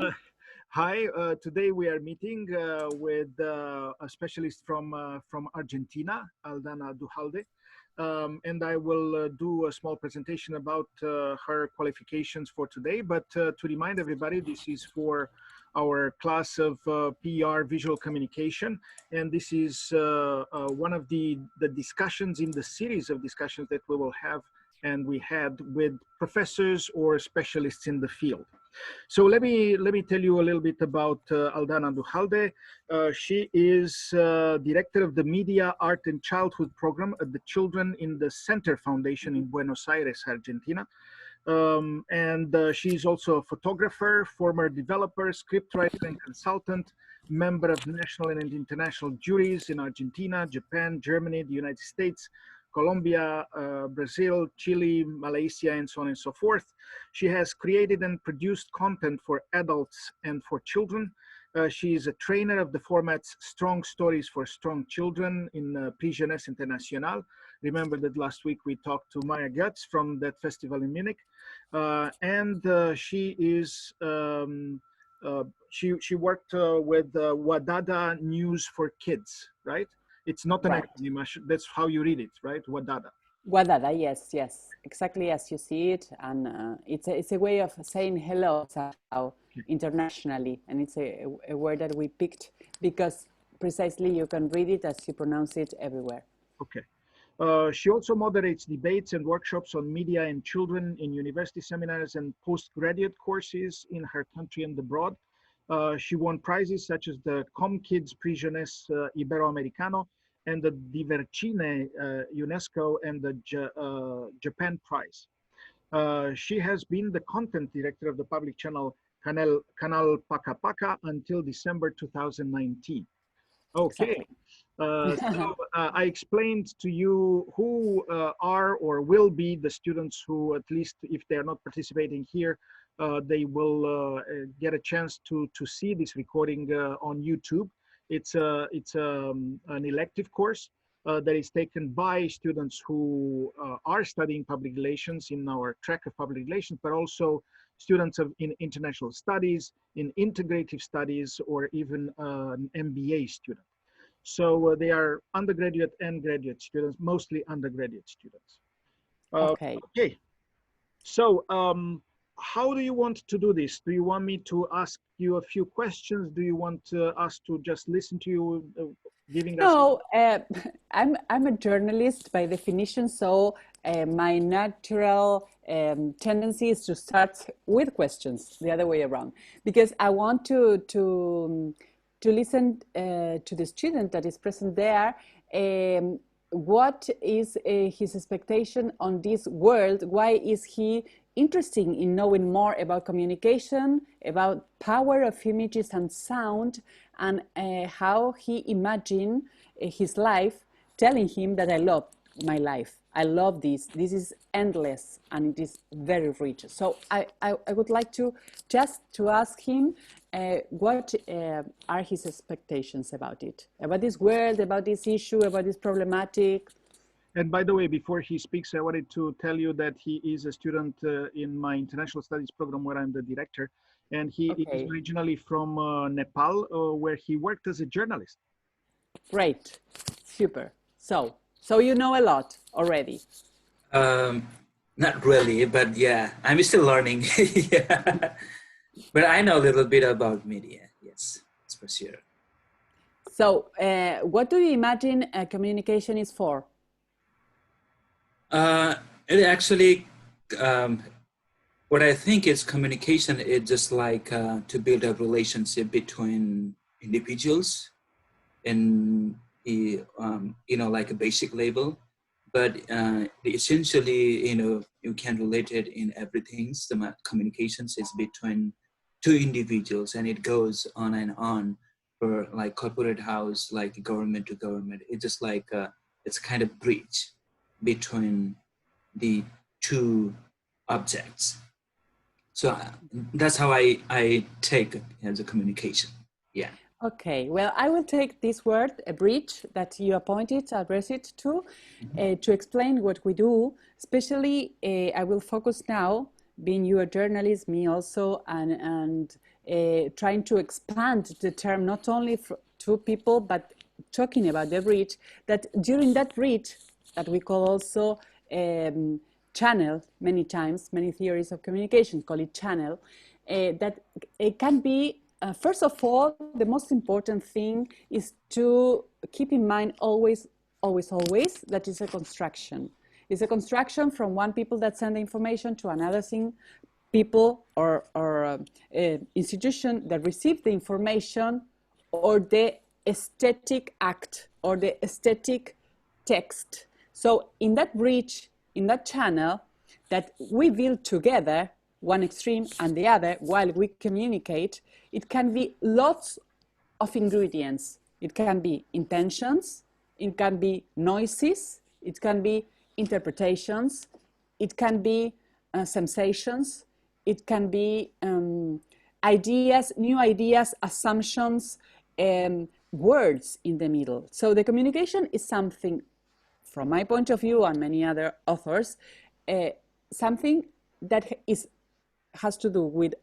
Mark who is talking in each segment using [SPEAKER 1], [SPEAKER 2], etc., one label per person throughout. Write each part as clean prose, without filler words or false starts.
[SPEAKER 1] Uh, Hi, today we are meeting with a specialist from Argentina, Aldana Duhalde, and I will do a small presentation about her qualifications for today. But to remind everybody, this is for our class of PR visual communication, and this is one of the discussions in the series of discussions that we will have and we had with professors or specialists in the field. So let me tell you a little bit about Aldana Duhalde. She is director of the Media, Art, and Childhood program at the Children in the Center Foundation in Buenos Aires, Argentina. And she's also a photographer, former developer, scriptwriter, and consultant, member of national and international juries in Argentina, Japan, Germany, the United States, Colombia, Brazil, Chile, Malaysia, and so on and so forth. She has created and produced content for adults and for children. She is a trainer of the formats Strong Stories for Strong Children in Prix Jeunesse International. Remember that last week we talked to Maya Götz from that festival in Munich. And she is she worked with Wadada News for Kids, right? It's not an
[SPEAKER 2] Right.
[SPEAKER 1] acronym. That's how you read it, right? Wadada.
[SPEAKER 2] Guadada, yes, yes, exactly as you see it, and it's a way of saying hello somehow internationally, and it's a word that we picked because precisely you can read it as you pronounce it everywhere.
[SPEAKER 1] Okay. She also moderates debates and workshops on media and children in university seminars and postgraduate courses in her country and abroad. She won prizes such as the ComKids Prix Jeunesse Iberoamericano and the Divercine UNESCO and the Japan Prize. She has been the content director of the public channel Canal Paka Paka until December 2019. Okay,
[SPEAKER 2] Exactly.
[SPEAKER 1] I explained to you who are or will be the students who, at least if they are not participating here, they will get a chance to see this recording on YouTube. It's an elective course that is taken by students who are studying public relations in our track of public relations, but also students in international studies, in integrative studies, or even an MBA student. So they are undergraduate and graduate students, mostly undergraduate students.
[SPEAKER 2] Okay.
[SPEAKER 1] Okay, so how do you want to do this? Do you want me to ask you a few questions? Do you want us to just listen to you giving us?
[SPEAKER 2] No, I'm a journalist by definition, so my natural tendency is to start with questions, the other way around, because I want to listen to the student that is present there. What is his expectation on this world? Why is he interested in knowing more about communication, about power of images and sound, and how he imagined his life, telling him that I love my life. I love this. This is endless and it is very rich. So I would like to just to ask him what are his expectations about it, about this world, about this issue, about this problematic.
[SPEAKER 1] And by the way, before he speaks, I wanted to tell you that he is a student in my international studies program where I'm the director. And he is
[SPEAKER 2] Okay,
[SPEAKER 1] originally from Nepal, where he worked as a journalist.
[SPEAKER 2] great, super. So you know a lot already.
[SPEAKER 3] Um, Not really, but yeah, I'm still learning. Yeah. But I know a little bit about media. Yes, that's for sure.
[SPEAKER 2] So what do you imagine communication is for?
[SPEAKER 3] It actually, um, what I think is communication is just like to build a relationship between individuals in like a basic level. But essentially, you can relate it in everything. The communications is between two individuals, and it goes on and on for like corporate house, like government to government. It's just like it's kind of bridge between the two objects. So that's how I take it as a communication. Yeah.
[SPEAKER 2] Okay, well, I will take this word, a bridge that you appointed, address it to explain what we do. Especially, I will focus now, being you a journalist, me also, and trying to expand the term not only for two people, but talking about the bridge, that during that bridge, that we call also channel, many times, many theories of communication call it channel, that it can be, first of all, the most important thing is to keep in mind always, that is a construction. It's a construction from one people that send the information to another thing, people or institution that receive the information, or the aesthetic act or the aesthetic text. So in that bridge, in that channel that we build together, one extreme and the other, while we communicate, it can be lots of ingredients. It can be intentions, it can be noises, it can be interpretations, it can be sensations, it can be ideas, new ideas, assumptions, words in the middle. So the communication is something, from my point of view and many other authors, something that has to do with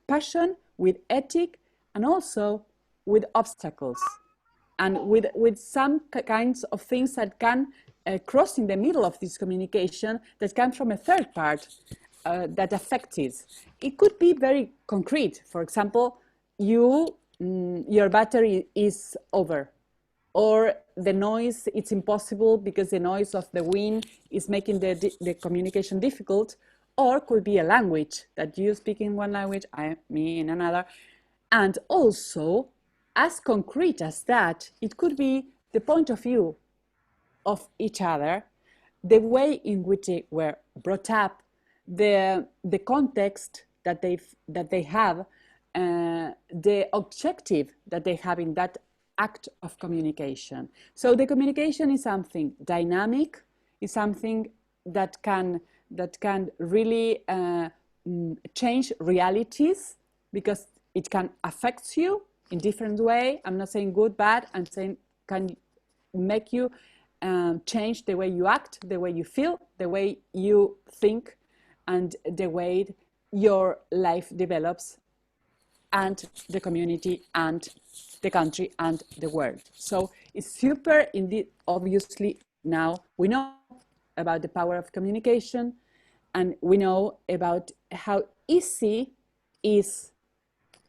[SPEAKER 2] passion, with ethic, and also with obstacles, and with some kinds of things that can cross in the middle of this communication, that come from a third part that affects it. It could be very concrete. For example, your battery is over, or the noise, it's impossible because the noise of the wind is making the communication difficult, or could be a language that you speak in one language, me in another. And also, as concrete as that, it could be the point of view of each other, the way in which they were brought up, the context that they have, the objective that they have in that act of communication. So the communication is something dynamic, is something that can really change realities, because it can affect you in different way. I'm not saying good, bad. I'm saying can make you change the way you act, the way you feel, the way you think, and the way your life develops, and the community, and the country, and the world. So it's super, indeed, obviously now we know about the power of communication, and we know about how easy it is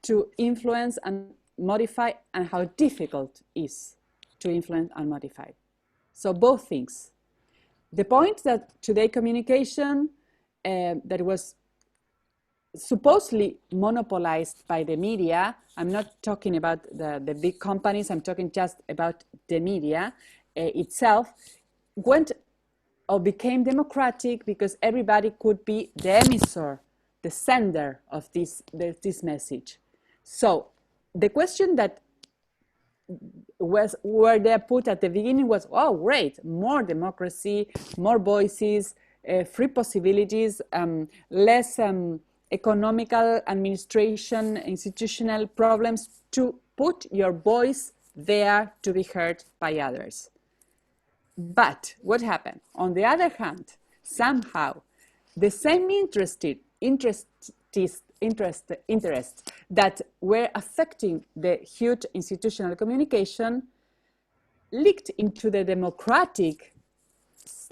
[SPEAKER 2] to influence and modify, and how difficult it is to influence and modify. So both things. The point that today communication that was supposedly monopolized by the media, I'm not talking about the big companies, I'm talking just about the media itself, went or became democratic because everybody could be the emissor, the sender of this message. So the question that were there put at the beginning was, oh great, more democracy, more voices, free possibilities, less economical, administration, institutional problems, to put your voice there to be heard by others. But what happened? On the other hand, somehow the same interests that were affecting the huge institutional communication leaked into the democratic,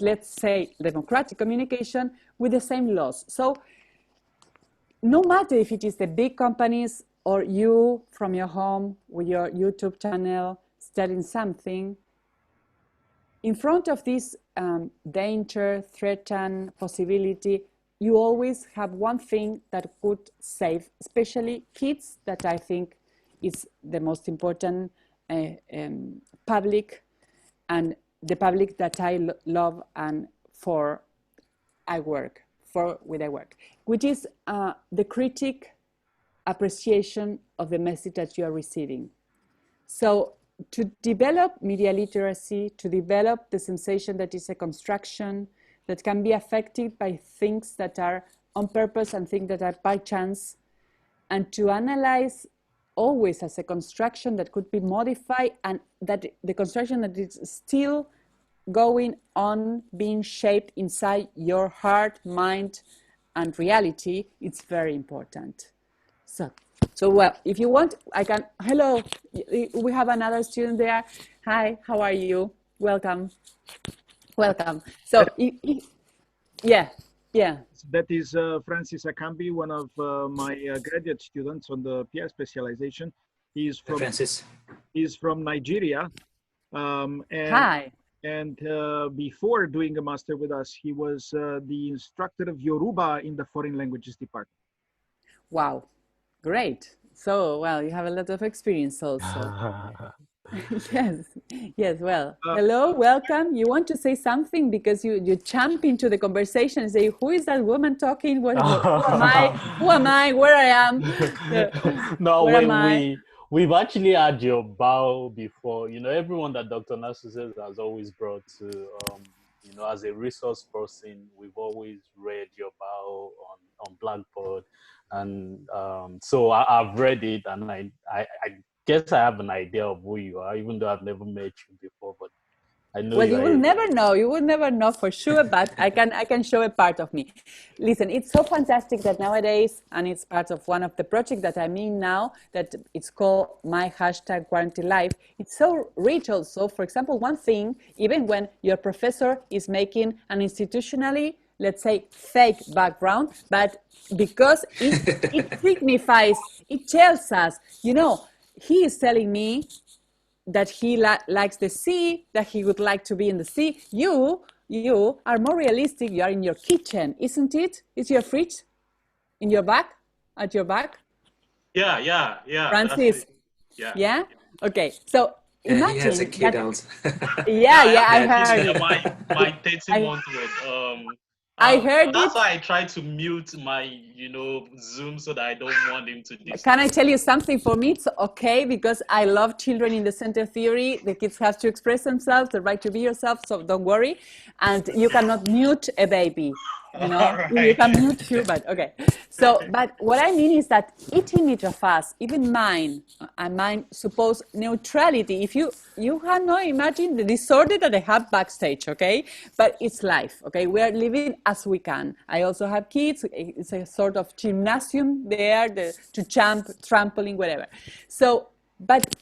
[SPEAKER 2] let's say, democratic communication with the same laws. So no matter if it is the big companies or you from your home with your YouTube channel studying something, in front of this danger, threaten, possibility, you always have one thing that could save, especially kids, that I think is the most important public, and the public that I love and for I work, which is the critic appreciation of the message that you are receiving. So to develop media literacy, to develop the sensation that is a construction that can be affected by things that are on purpose and things that are by chance, and to analyze always as a construction that could be modified, and that the construction that is still going on being shaped inside your heart, mind, and reality, it's very important. So, so well, if you want, I can. Hello, we have another student there. Hi, how are you? Welcome, welcome. So, yeah, yeah.
[SPEAKER 1] That is Francis Akambi, one of my graduate students on the PR specialization. He's from
[SPEAKER 3] Francis.
[SPEAKER 1] he's from Nigeria, and
[SPEAKER 2] Hi.
[SPEAKER 1] before doing a master with us, he was the instructor of Yoruba in the foreign languages department.
[SPEAKER 2] Wow, great. So, well, you have a lot of experience also. Yes, yes. Well, hello, welcome. You want to say something because you jump into the conversation and say, "Who is that woman talking? Who am I? Who am I? Where I am?
[SPEAKER 4] No,
[SPEAKER 2] Where am I?"
[SPEAKER 4] we've actually had your bow before. You know, everyone that Dr. Narcissus has always brought to, you know, as a resource person, we've always read your bow on Blackboard, and so I've read it, and I guess I have an idea of who you are, even though I've never met you before, but I know
[SPEAKER 2] Well,
[SPEAKER 4] you
[SPEAKER 2] you
[SPEAKER 4] are
[SPEAKER 2] will
[SPEAKER 4] a
[SPEAKER 2] never know. You will never know for sure, but I can show a part of me. Listen, it's so fantastic that nowadays, and it's part of one of the projects that I'm in now, that it's called My Hashtag Quarantine Life. It's so rich also. For example, one thing, even when your professor is making an institutionally, let's say, fake background, but because it signifies, it tells us, you know, he is telling me that he likes the sea, that he would like to be in the sea. You are more realistic. You are in your kitchen, isn't it? Is your fridge in your back, at your back?
[SPEAKER 5] Yeah.
[SPEAKER 2] Francis,
[SPEAKER 5] Yeah.
[SPEAKER 2] yeah? Okay, so
[SPEAKER 3] Yeah, he has a
[SPEAKER 2] imagine
[SPEAKER 3] kid
[SPEAKER 2] that.
[SPEAKER 3] also.
[SPEAKER 2] Yeah, I
[SPEAKER 5] I
[SPEAKER 2] heard
[SPEAKER 5] have
[SPEAKER 2] it.
[SPEAKER 5] my 13
[SPEAKER 2] I,
[SPEAKER 5] month old.
[SPEAKER 2] I heard
[SPEAKER 5] That's
[SPEAKER 2] it.
[SPEAKER 5] why I try to mute my, Zoom so that I don't want him to
[SPEAKER 2] Can I
[SPEAKER 5] disturb.
[SPEAKER 2] tell you something? For me, it's okay because I love children in the center theory. The kids have to express themselves, the right to be yourself, so don't worry. And you cannot mute a baby. You
[SPEAKER 5] All
[SPEAKER 2] know, you
[SPEAKER 5] right.
[SPEAKER 2] can mute you, but okay. So, but what I mean is that each image of us, even mine, and mine suppose neutrality. If you have no imagine the disorder that I have backstage, okay? But it's life, okay? We are living as we can. I also have kids. It's a sort of gymnasium there, to jump, trampoline, whatever. So, but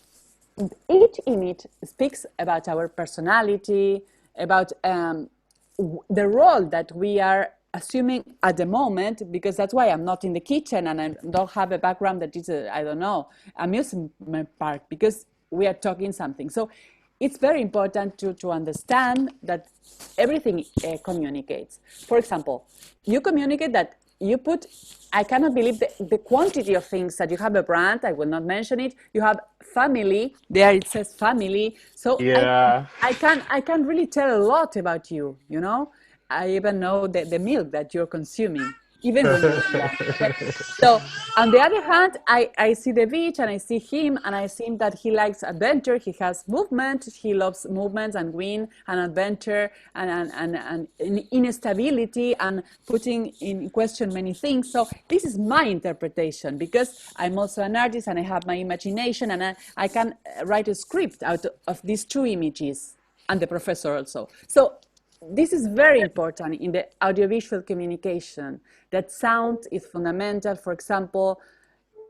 [SPEAKER 2] each image speaks about our personality, about the role that we are assuming at the moment, because that's why I'm not in the kitchen and I don't have a background that is, I don't know, amusement park, because we are talking something. So it's very important to understand that everything communicates. For example, you communicate that you put, I cannot believe the quantity of things that you have a brand, I will not mention it, you have family, there it says family. So
[SPEAKER 4] Yeah.
[SPEAKER 2] I can really tell a lot about you, you know? I even know the milk that you're consuming, even when you're young. Okay? So on the other hand, I see the beach and I see him and I see him that he likes adventure, he has movement, he loves movements and wind and adventure and instability and putting in question many things. So this is my interpretation because I'm also an artist and I have my imagination and I can write a script out of these two images and the professor also. So this is very important in the audiovisual communication, that sound is fundamental, for example,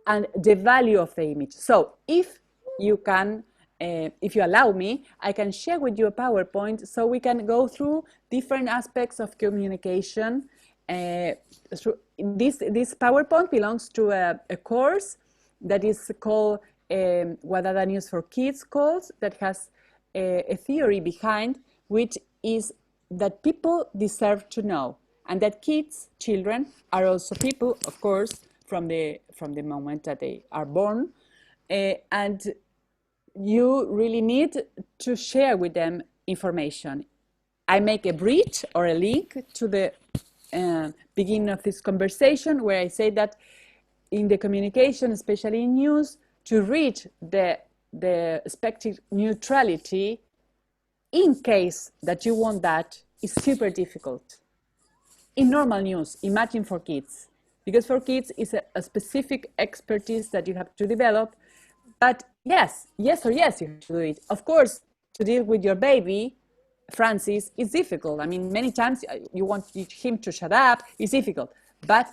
[SPEAKER 2] and the value of the image. So if you can, if you allow me, I can share with you a PowerPoint so we can go through different aspects of communication. This PowerPoint belongs to a course that is called What Are the News for Kids calls, that has a theory behind, which is that people deserve to know, and that kids, children, are also people, of course, from the moment that they are born, and you really need to share with them information. I make a bridge or a link to the beginning of this conversation where I say that in the communication, especially in news, to reach the expected neutrality, in case that you want that, is super difficult. In normal news, imagine for kids, because for kids it's a specific expertise that you have to develop. But yes, you have to do it. Of course, to deal with your baby, Francis, it's difficult. I mean, many times you want him to shut up, it's difficult. But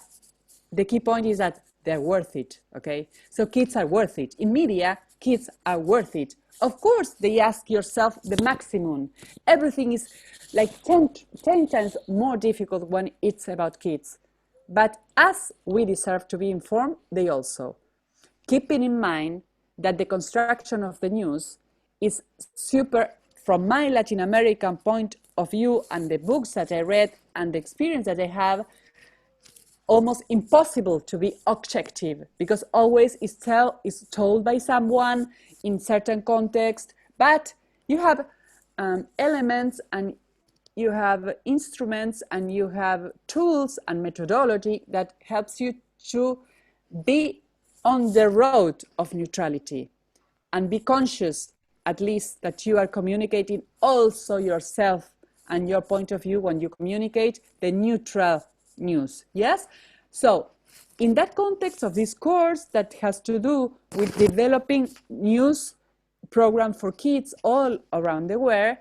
[SPEAKER 2] the key point is that they're worth it, okay? So kids are worth it. In media, kids are worth it. Of course, they ask yourself the maximum. Everything is like 10 times more difficult when it's about kids. But as we deserve to be informed, they also. Keeping in mind that the construction of the news is super, from my Latin American point of view and the books that I read and the experience that I have, almost impossible to be objective because always is told by someone in certain context, but you have elements and you have instruments and you have tools and methodology that helps you to be on the road of neutrality and be conscious at least that you are communicating also yourself and your point of view when you communicate the neutral news. Yes? So in that context of this course that has to do with developing news program for kids all around the world,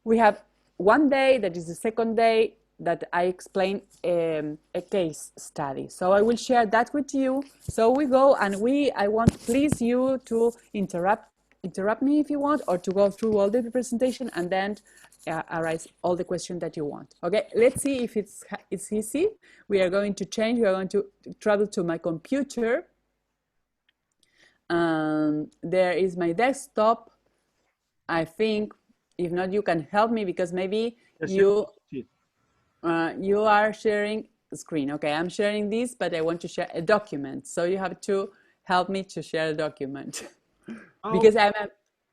[SPEAKER 2] we have one day that is the second day that I explain a case study. So I will share that with you. So we go and I want please you to interrupt me if you want, or to go through all the presentation and then arise all the questions that you want. Okay, let's see if it's easy. We are going to travel to my computer. There is my desktop. I think, if not, you can help me because maybe yes, you are sharing the screen. Okay, I'm sharing this, but I want to share a document. So you have to help me to share a document. Because I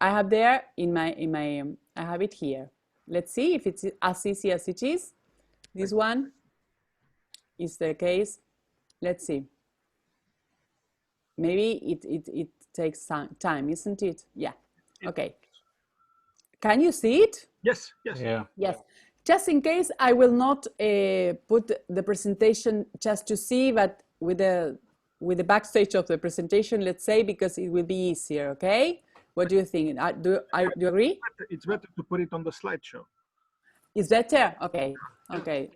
[SPEAKER 2] have there I have it here. Let's see if it's as easy as it is. This one is the case. Let's see. Maybe it takes some time, isn't it? Yeah. Okay. Can you see it?
[SPEAKER 1] Yes. Yes.
[SPEAKER 4] Yeah.
[SPEAKER 2] Yes. Just in case, I will not put the presentation just to see, but with the backstage of the presentation, let's say, because it will be easier. Okay. What do you think? Do you agree?
[SPEAKER 1] It's better to put it on the slideshow.
[SPEAKER 2] Is better? Okay. Okay.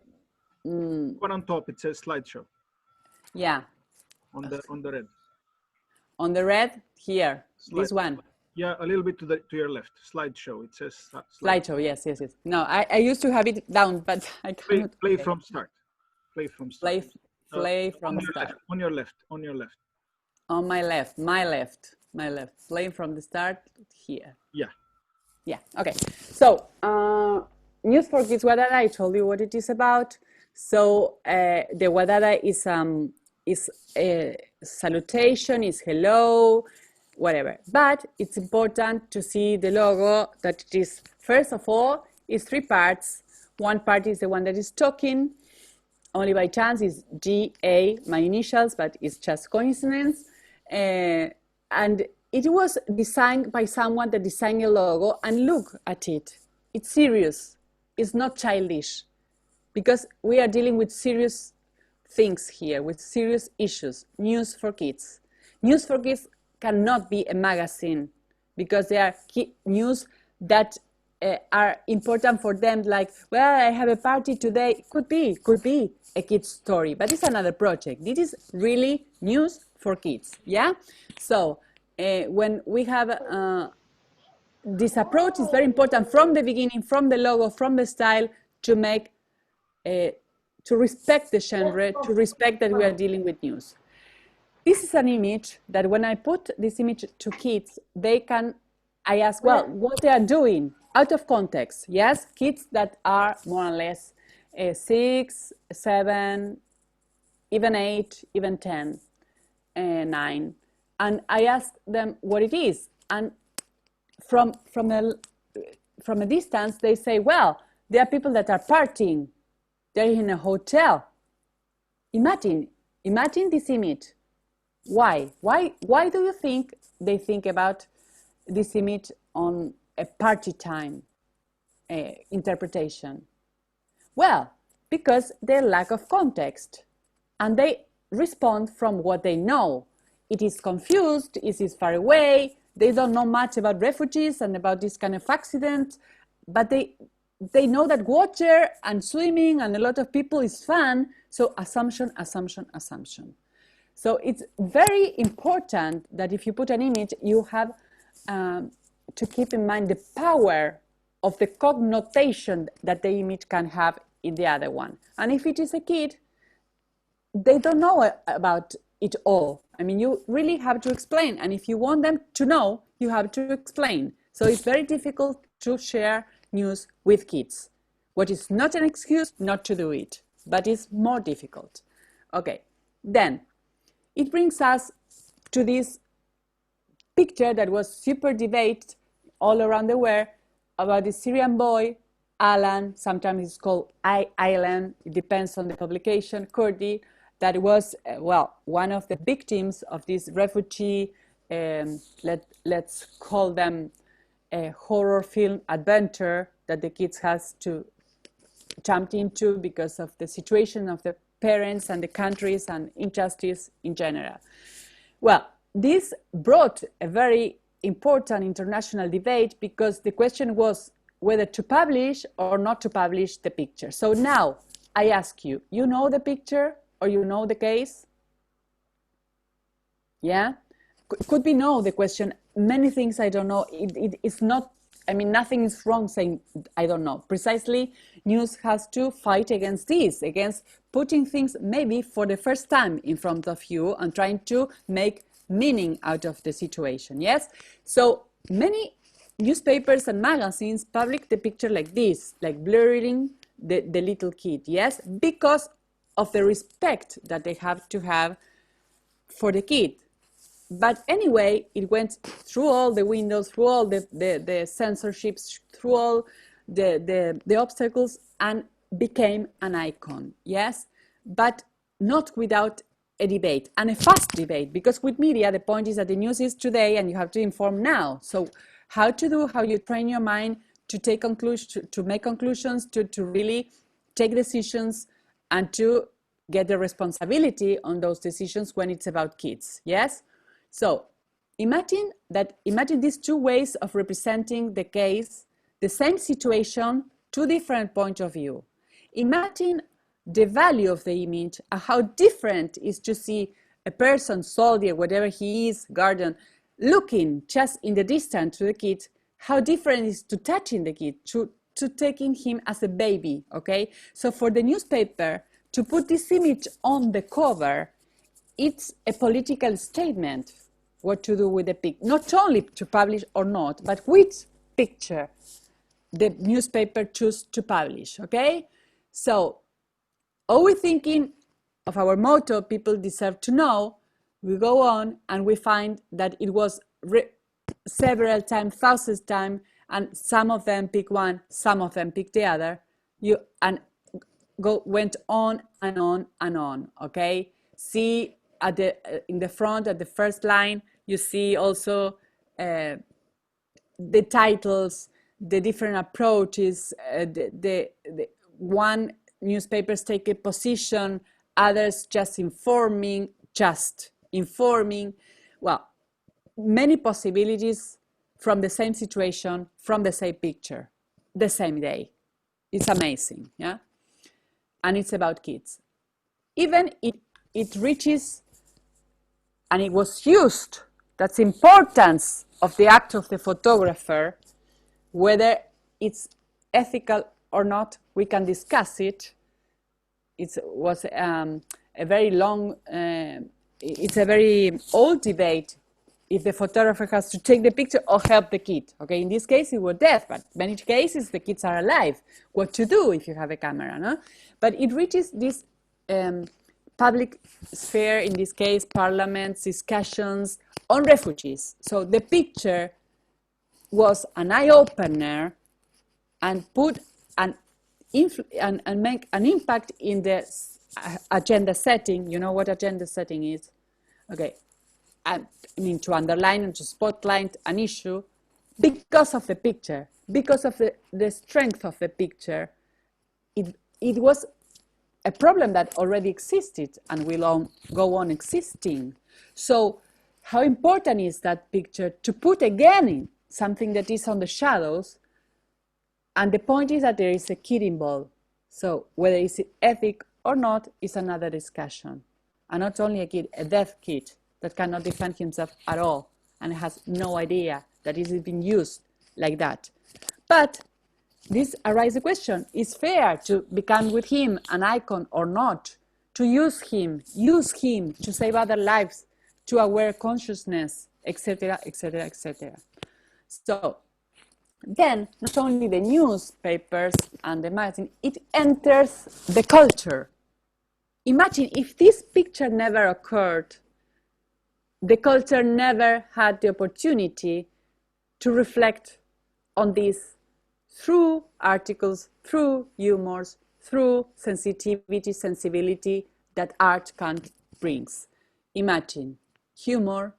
[SPEAKER 1] One on top, it says slideshow.
[SPEAKER 2] Yeah.
[SPEAKER 1] On the red.
[SPEAKER 2] On the red here. This one.
[SPEAKER 1] Yeah, a little bit to your left. Slideshow. It says
[SPEAKER 2] slideshow. Yes. No, I used to have it down, but I can't.
[SPEAKER 1] Play from start. Play from start.
[SPEAKER 2] Play from start.
[SPEAKER 1] On your left. On your left.
[SPEAKER 2] On my left. My left. Play from the start here.
[SPEAKER 1] Yeah.
[SPEAKER 2] Yeah. Okay. So News for Kids Wadada, I told you what it is about. So the Wadada is a salutation, is hello, whatever. But it's important to see the logo that it is, first of all, is 3 parts. One part is the one that is talking. Only by chance is GA, my initials, but it's just coincidence. And it was designed by someone that designed a logo, and look at it. It's serious. It's not childish, because we are dealing with serious things here, with serious issues. News for Kids. News for Kids cannot be a magazine, because they are news that are important for them, like, well, I have a party today. Could be a kid's story, but it's another project. This is really news for kids, yeah? So when we have this approach, is very important from the beginning, from the logo, from the style, to make, to respect the genre, to respect that we are dealing with news. This is an image that when I put this image to kids, I ask, well, what they are doing out of context. Yes, kids that are more or less 6, 7, even 8, even 10, 9. And I ask them what it is. And from a distance, they say, well, there are people that are partying. They're in a hotel. Imagine this image. Why do you think they think about this image on a party time interpretation? Well, because they lack of context, and they respond from what they know. It is confused, it is far away, they don't know much about refugees and about this kind of accident, but they know that water and swimming and a lot of people is fun, so assumption. So it's very important that if you put an image, you have to keep in mind the power of the connotation that the image can have in the other one. And if it is a kid, they don't know about it all. I mean, you really have to explain. And if you want them to know, you have to explain. So it's very difficult to share news with kids. What is not an excuse not to do it, but it's more difficult. Okay, then it brings us to this picture that was super debated all around the world about the Syrian boy, Alan, sometimes it's called Aylan, it depends on the publication, Kurdi, that was, well, one of the victims of this refugee, let's call them a horror film adventure that the kids has to jump into because of the situation of the parents and the countries and injustice in general. Well, this brought a very important international debate because the question was whether to publish or not to publish the picture. So now I ask you, you know the picture or you know the case? Yeah? Could be no, the question. Many things I don't know. It's not, I mean, nothing is wrong saying I don't know. Precisely, news has to fight against this, against putting things maybe for the first time in front of you and trying to make meaning out of the situation, yes? So many newspapers and magazines publish the picture like this, like blurring the little kid, yes? Because of the respect that they have to have for the kid. But anyway, it went through all the windows, through all the censorships, through all the obstacles and became an icon, yes? But not without a debate, and a fast debate, because with media, the point is that the news is today and you have to inform now. So how you train your mind to take conclusions, to make conclusions, to really take decisions and to get the responsibility on those decisions when it's about kids, yes? So imagine these two ways of representing the case, the same situation, two different points of view. Imagine the value of the image and how different is to see a person, soldier, whatever he is, guardian, looking just in the distance to the kid, how different is to touching the kid, to taking him as a baby, okay? So for the newspaper to put this image on the cover, it's a political statement what to do with the picture, not only to publish or not, but which picture the newspaper choose to publish, okay? So, always thinking of our motto, people deserve to know, we go on and we find that it was several times, thousands of times, and some of them pick one, some of them pick the other, went on and on and on, okay? See at in the front, at the first line, you see also the titles, the different approaches, the one newspapers take a position, others just informing. Well, many possibilities from the same situation, from the same picture, the same day. It's amazing, yeah? And it's about kids. Even it reaches, and it was used, that's importance of the act of the photographer, whether it's ethical or not, we can discuss it. It was a very long, it's a very old debate if the photographer has to take the picture or help the kid. Okay, in this case, it was death, but in many cases, the kids are alive. What to do if you have a camera, no? But it reaches this public sphere, in this case, parliaments, discussions on refugees. So the picture was an eye-opener and put and make an impact in the agenda setting. You know what agenda setting is? Okay, I mean to underline and to spotlight an issue because of the picture, because of the strength of the picture. It was a problem that already existed and will go on existing. So how important is that picture to put again in something that is on the shadows? And the point is that there is a kid involved. So whether it's ethic or not is another discussion. and not only a kid, a deaf kid that cannot defend himself at all and has no idea that it is being used like that. But this arises the question, is fair to become with him an icon or not? To use him to save other lives, to aware consciousness, etc., etc., etc. So then, not only the newspapers and the magazine, it enters the culture. Imagine if this picture never occurred, the culture never had the opportunity to reflect on this through articles, through humors, through sensibility that art can bring. Imagine humor,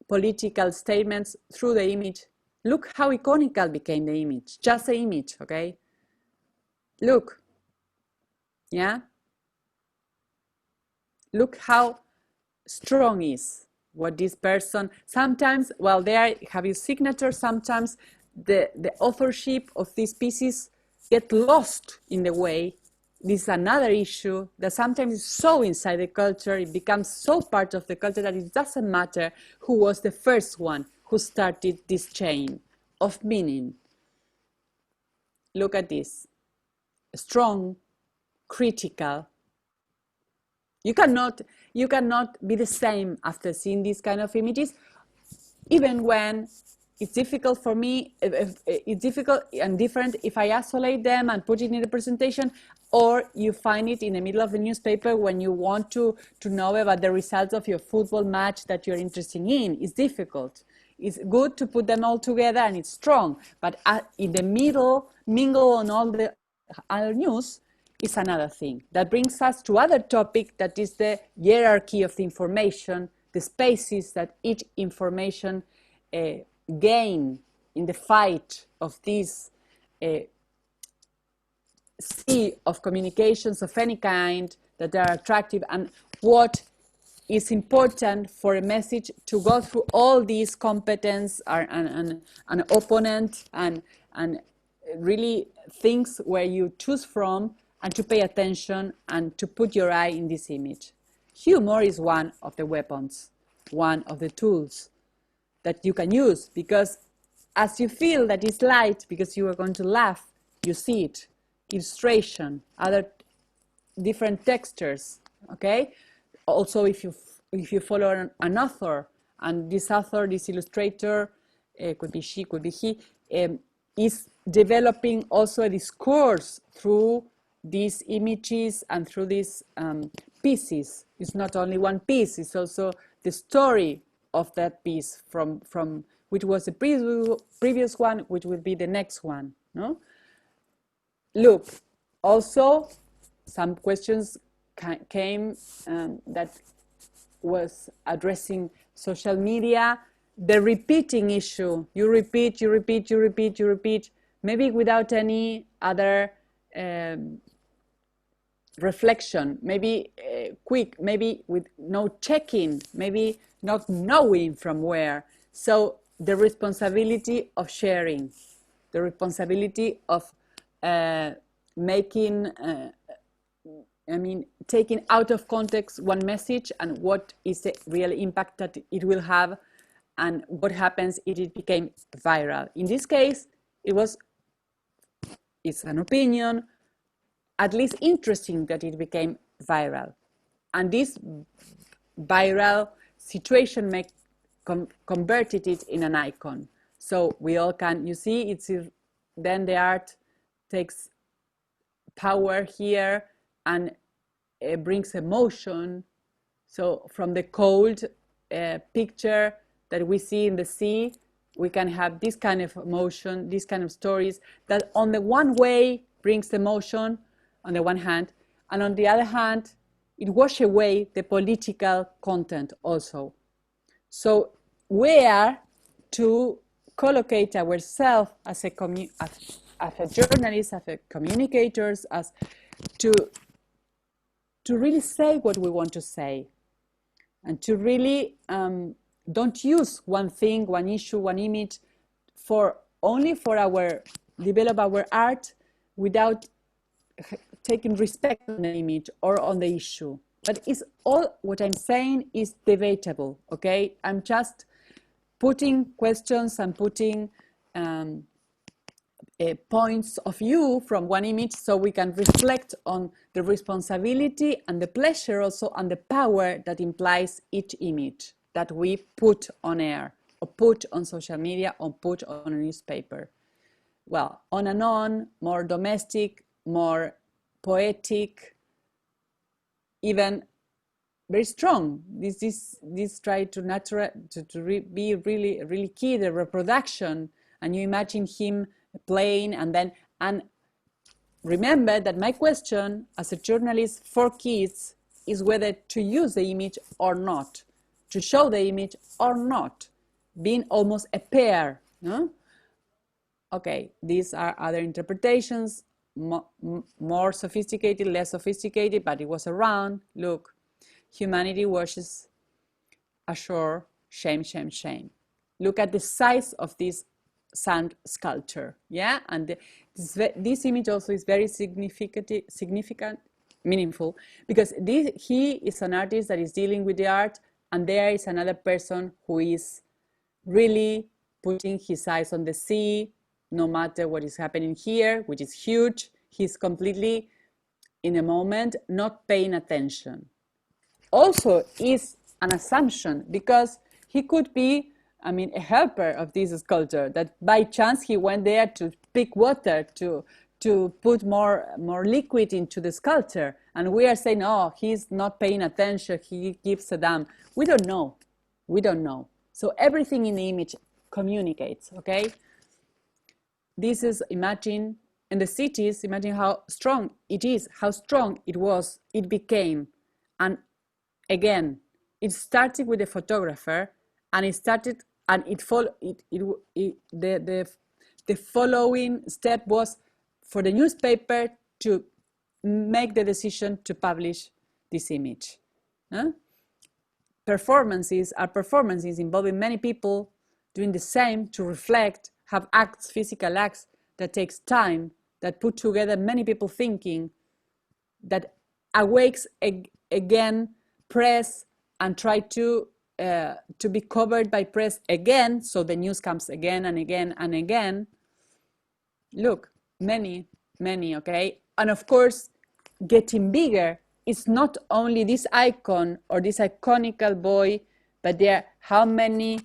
[SPEAKER 2] political statements through the image. Look how iconical became the image, just the image, okay? Look, yeah? Look how strong is what this person, sometimes, well, there have you signatures, sometimes the authorship of these pieces get lost in the way. This is another issue that sometimes is so inside the culture, it becomes so part of the culture that it doesn't matter who was the first one who started this chain of meaning. Look at this, strong, critical. You cannot be the same after seeing these kind of images, even when it's difficult for me, it's difficult and different if I isolate them and put it in the presentation, or you find it in the middle of the newspaper when you want to know about the results of your football match that you're interested in. It's difficult. It's good to put them all together and it's strong, but in the middle, mingle on all the other news, is another thing. That brings us to other topic, that is the hierarchy of the information, the spaces that each information gain in the fight of this sea of communications of any kind that are attractive, and what is important for a message to go through all these competence and an opponent and really things where you choose from, and to pay attention and to put your eye in this image. Humor is one of the weapons, one of the tools that you can use, because as you feel that it's light because you are going to laugh, you see it. Illustration, other different textures, okay? Also, if you follow an author, and this author, this illustrator, could be she, could be he, is developing also a discourse through these images and through these pieces. It's not only one piece, it's also the story of that piece from which was the previous one, which will be the next one, no? Look, also some questions came that was addressing social media, the repeating issue. You repeat, maybe without any other reflection, maybe quick, maybe with no checking, maybe not knowing from where. So the responsibility of sharing, the responsibility of taking out of context one message and what is the real impact that it will have, and what happens if it became viral. In this case, it's an opinion, at least interesting that it became viral. And this viral situation converted it in an icon. So we all can, you see, then the art takes power here and brings emotion. So from the cold picture that we see in the sea, we can have this kind of emotion, these kind of stories that on the one way brings emotion on the one hand, and on the other hand, it washes away the political content also. So we are to collocate ourselves as a journalist, as a communicators, as to really say what we want to say, and to really don't use one thing, one issue, one image only for develop our art without taking respect on the image or on the issue. But it's all, what I'm saying is debatable, okay? I'm just putting questions and putting points of view from one image so we can reflect on the responsibility and the pleasure also and the power that implies each image that we put on air or put on social media or put on a newspaper. Well, on and on, more domestic, more poetic, even very strong. This try to be really key, the reproduction, and you imagine him playing and remember that my question as a journalist for kids is whether to use the image or not, to show the image or not, being almost a pair. No? Okay, these are other interpretations, more sophisticated, less sophisticated, but it was around. Look, humanity washes ashore, shame, shame, shame. Look at the size of this sand sculpture, yeah? And this image also is very significant, meaningful, because he is an artist that is dealing with the art, and there is another person who is really putting his eyes on the sea, no matter what is happening here, which is huge. He's completely in a moment, not paying attention. Also is an assumption, because he could be, I mean, a helper of this sculptor, that by chance he went there to pick water, to put more liquid into the sculpture. And we are saying, oh, he's not paying attention, he gives a damn. We don't know. We don't know. So everything in the image communicates, okay? This is, imagine, in the cities, imagine how strong it is, how strong it was, it became. And again, it started with the photographer, and it started, and the following step was for the newspaper to make the decision to publish this image. Huh? Performances are performances involving many people doing the same, to reflect, have acts, physical acts that takes time, that put together many people thinking, that awakes again press and try to be covered by press again, so the news comes again and again and again. Look, many, okay? And of course, getting bigger, it's not only this icon or this iconical boy, but there, how many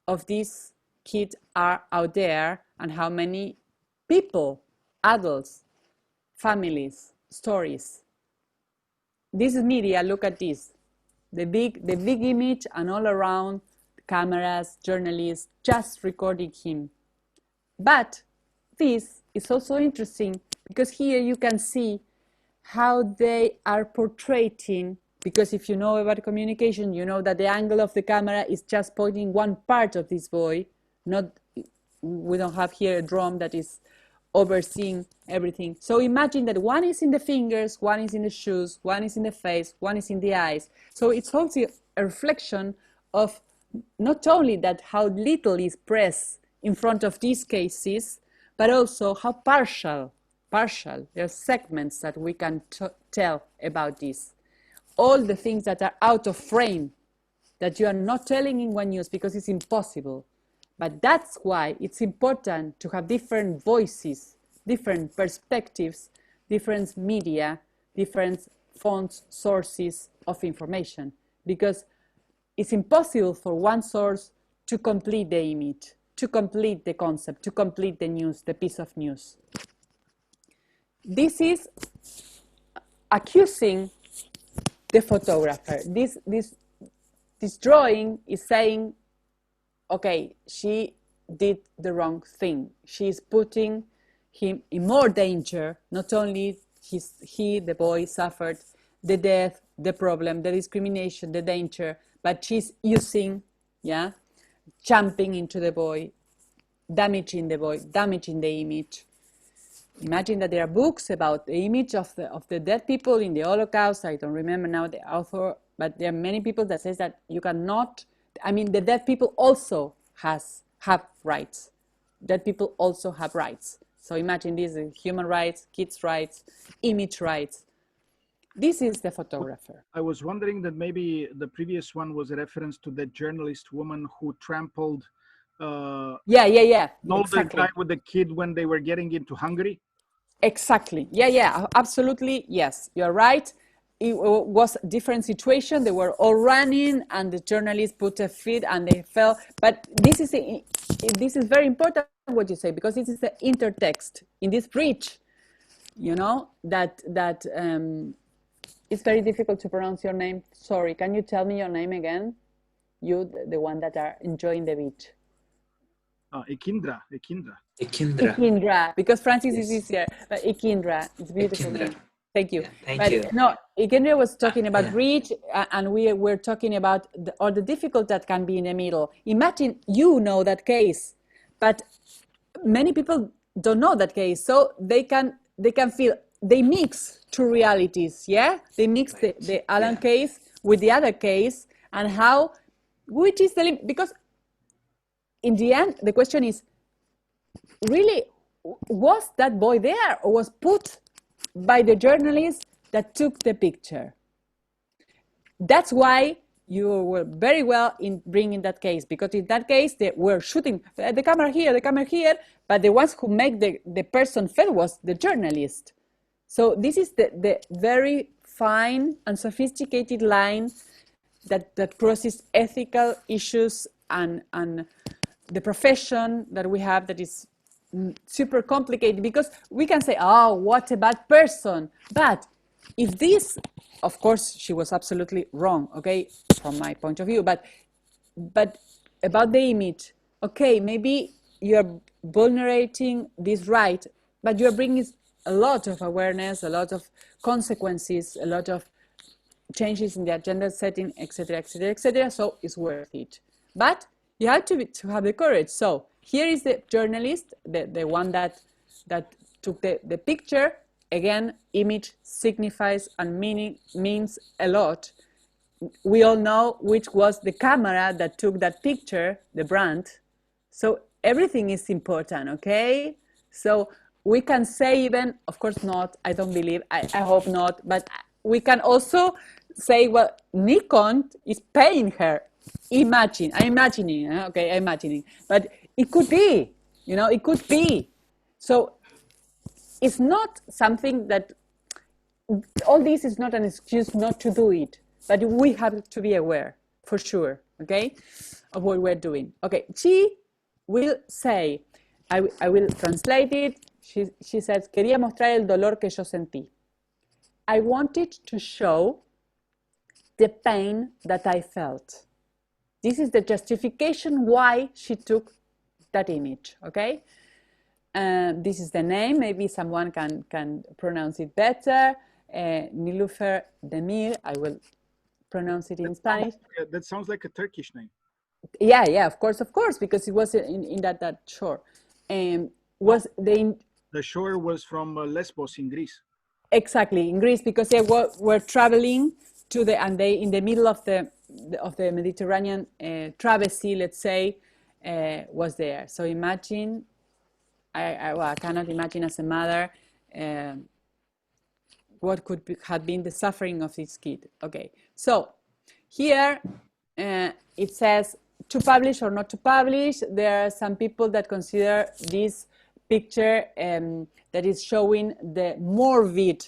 [SPEAKER 2] of these kids are out there, and how many people, adults, families, stories. This is media, look at this. The big image, and all around, cameras, journalists, just recording him. But this is also interesting, because here you can see how they are portraying, because if you know about communication, you know that the angle of the camera is just pointing one part of this boy, we don't have here a drum that is overseeing everything. So imagine that one is in the fingers, one is in the shoes, one is in the face, one is in the eyes. So it's also a reflection of not only that how little is pressed in front of these cases, but also how partial. There are segments that we can tell about this. All the things that are out of frame, that you are not telling in one news because it's impossible. But that's why it's important to have different voices, different perspectives, different media, different fonts, sources of information, because it's impossible for one source to complete the image, to complete the concept, to complete the news, the piece of news. This is accusing the photographer. This drawing is saying, okay, she did the wrong thing. She's putting him in more danger. Not only the boy suffered the death, the problem, the discrimination, the danger, but she's using, jumping into the boy, damaging the boy, damaging the image. Imagine that there are books about the image of the dead people in the Holocaust. I don't remember now the author, but there are many people that says that you cannot, the dead people also have rights. Dead people also have rights. So imagine these human rights, kids' rights, image rights. This is the photographer.
[SPEAKER 1] I was wondering that maybe the previous one was a reference to the journalist woman who trampled
[SPEAKER 2] Yeah,
[SPEAKER 1] the
[SPEAKER 2] exactly.
[SPEAKER 1] guy with the kid when they were getting into Hungary.
[SPEAKER 2] Exactly. Yeah, absolutely. Yes, you're right. It was a different situation. They were all running, and the journalist put a feet, and they fell. But this is very important what you say, because this is the intertext in this bridge. You know that it's very difficult to pronounce your name. Sorry, can you tell me your name again? You, the one that are enjoying the beach.
[SPEAKER 1] Ekindra.
[SPEAKER 2] Ikindra, because Francis
[SPEAKER 3] Yes.
[SPEAKER 2] is easier, but Ikindra, it's a beautiful
[SPEAKER 3] Ikindra.
[SPEAKER 2] name. Thank you.
[SPEAKER 3] Yeah, thank
[SPEAKER 2] But
[SPEAKER 3] you.
[SPEAKER 2] no, Ikindra was talking about
[SPEAKER 3] Yeah.
[SPEAKER 2] reach, and we were talking about all the difficult that can be in the middle. Imagine you know that case, but many people don't know that case, so they can feel they mix two realities. Yeah, they mix
[SPEAKER 3] Right.
[SPEAKER 2] the Alan
[SPEAKER 3] Yeah.
[SPEAKER 2] case with the other case, and how, which is the limit? Because in the end, the question is, really, was that boy there, or was put by the journalist that took the picture? That's why you were very well in bringing that case, because in that case they were shooting the camera here, but the ones who make the person fell was the journalist. So this is the very fine and sophisticated line that crosses ethical issues and the profession that we have, that is super complicated, because we can say, oh, what a bad person. But if this, of course, she was absolutely wrong, okay, from my point of view, but about the image, okay, maybe you're vulnerating this right, but you're bringing a lot of awareness, a lot of consequences, a lot of changes in the agenda setting, etc., etc., etc. So it's worth it. But you have to have the courage. So here is the journalist, the one that took the picture. Again, image signifies and means a lot. We all know which was the camera that took that picture, the brand. So everything is important, okay? So we can say, even, of course not, I don't believe, I hope not, but we can also say, well, Nikon is paying her. I'm imagining, okay, I'm imagining. But it could be, it could be. So it's not something that, all this is not an excuse not to do it, but we have to be aware, for sure, okay, of what we're doing. Okay, she will say, I will translate it. She says, quería mostrar el dolor que yo sentí. I wanted to show the pain that I felt. This is the justification why she took that image, okay? This is the name. Maybe someone can pronounce it better. Nilufer Demir. I will pronounce it in Spanish.
[SPEAKER 1] That sounds like a Turkish name.
[SPEAKER 2] Yeah, of course, because it was in that shore. Was
[SPEAKER 1] the shore was from Lesbos in Greece.
[SPEAKER 2] Exactly, in Greece, because they were traveling to they in the middle of the Mediterranean travesty, let's say, was there. So imagine, I cannot imagine as a mother what have been the suffering of this kid. Okay, so here it says to publish or not to publish. There are some people that consider this picture that is showing the morbid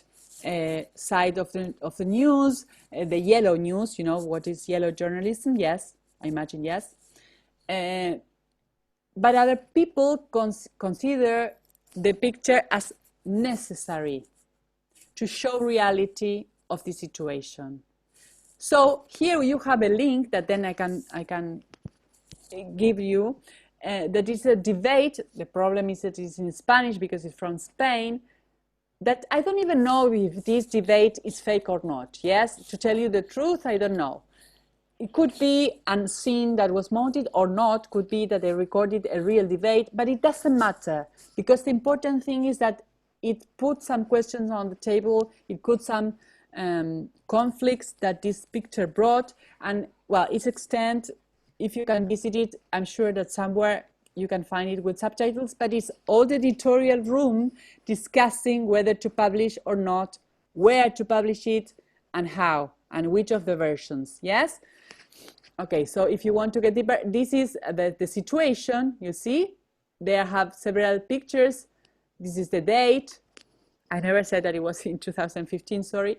[SPEAKER 2] side of the news, the yellow news. You know what is yellow journalism? Yes, I imagine yes. But other people consider the picture as necessary to show reality of the situation. So here you have a link that then I can give you. That is a debate. The problem is that it's in Spanish because it's from Spain. That I don't even know if this debate is fake or not. Yes, to tell you the truth, I don't know. It could be a scene that was mounted or not. Could be that they recorded a real debate, but it doesn't matter, because the important thing is that it put some questions on the table. It put some conflicts that this picture brought, and well, its extent, if you can visit it, I'm sure that somewhere you can find it with subtitles, but it's all the editorial room discussing whether to publish or not where to publish it, and how, and which of the versions. Yes? Okay, so if you want to get deeper, this is the situation, you see? They have several pictures. This is the date. I never said that it was in 2015, sorry.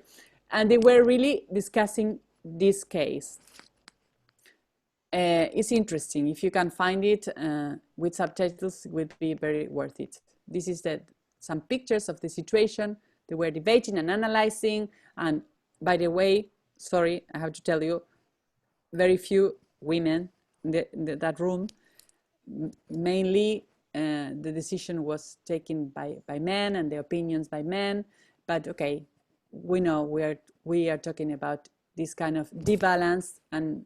[SPEAKER 2] And they were really discussing this case. It's interesting. If you can find it with subtitles, it would be very worth it. This is some pictures of the situation. They were debating and analyzing. And by the way, sorry, I have to tell you, very few women in that room. Mainly, the decision was taken by men and the opinions by men. But okay, we know we are talking about this kind of debalance, and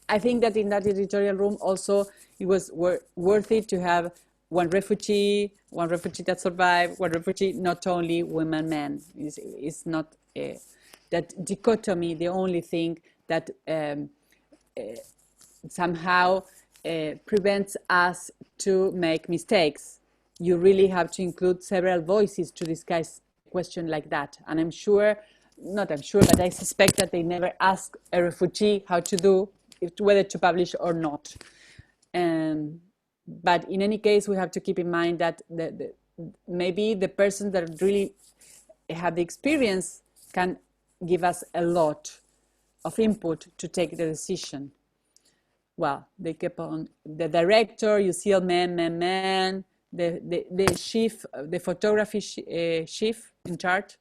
[SPEAKER 2] I think that in that editorial room also it was worth it to have one refugee that survived, one refugee, not only women, men. It's not that dichotomy the only thing that somehow prevents us to make mistakes. You really have to include several voices to discuss a question like that. And I'm sure, not I'm sure, but I suspect that they never ask a refugee how to do, whether to publish or not. But in any case, we have to keep in mind that maybe the person that really have the experience can give us a lot of input to take the decision. Well, they kept on, the director, you see a man, the chief, the photography chief in charge,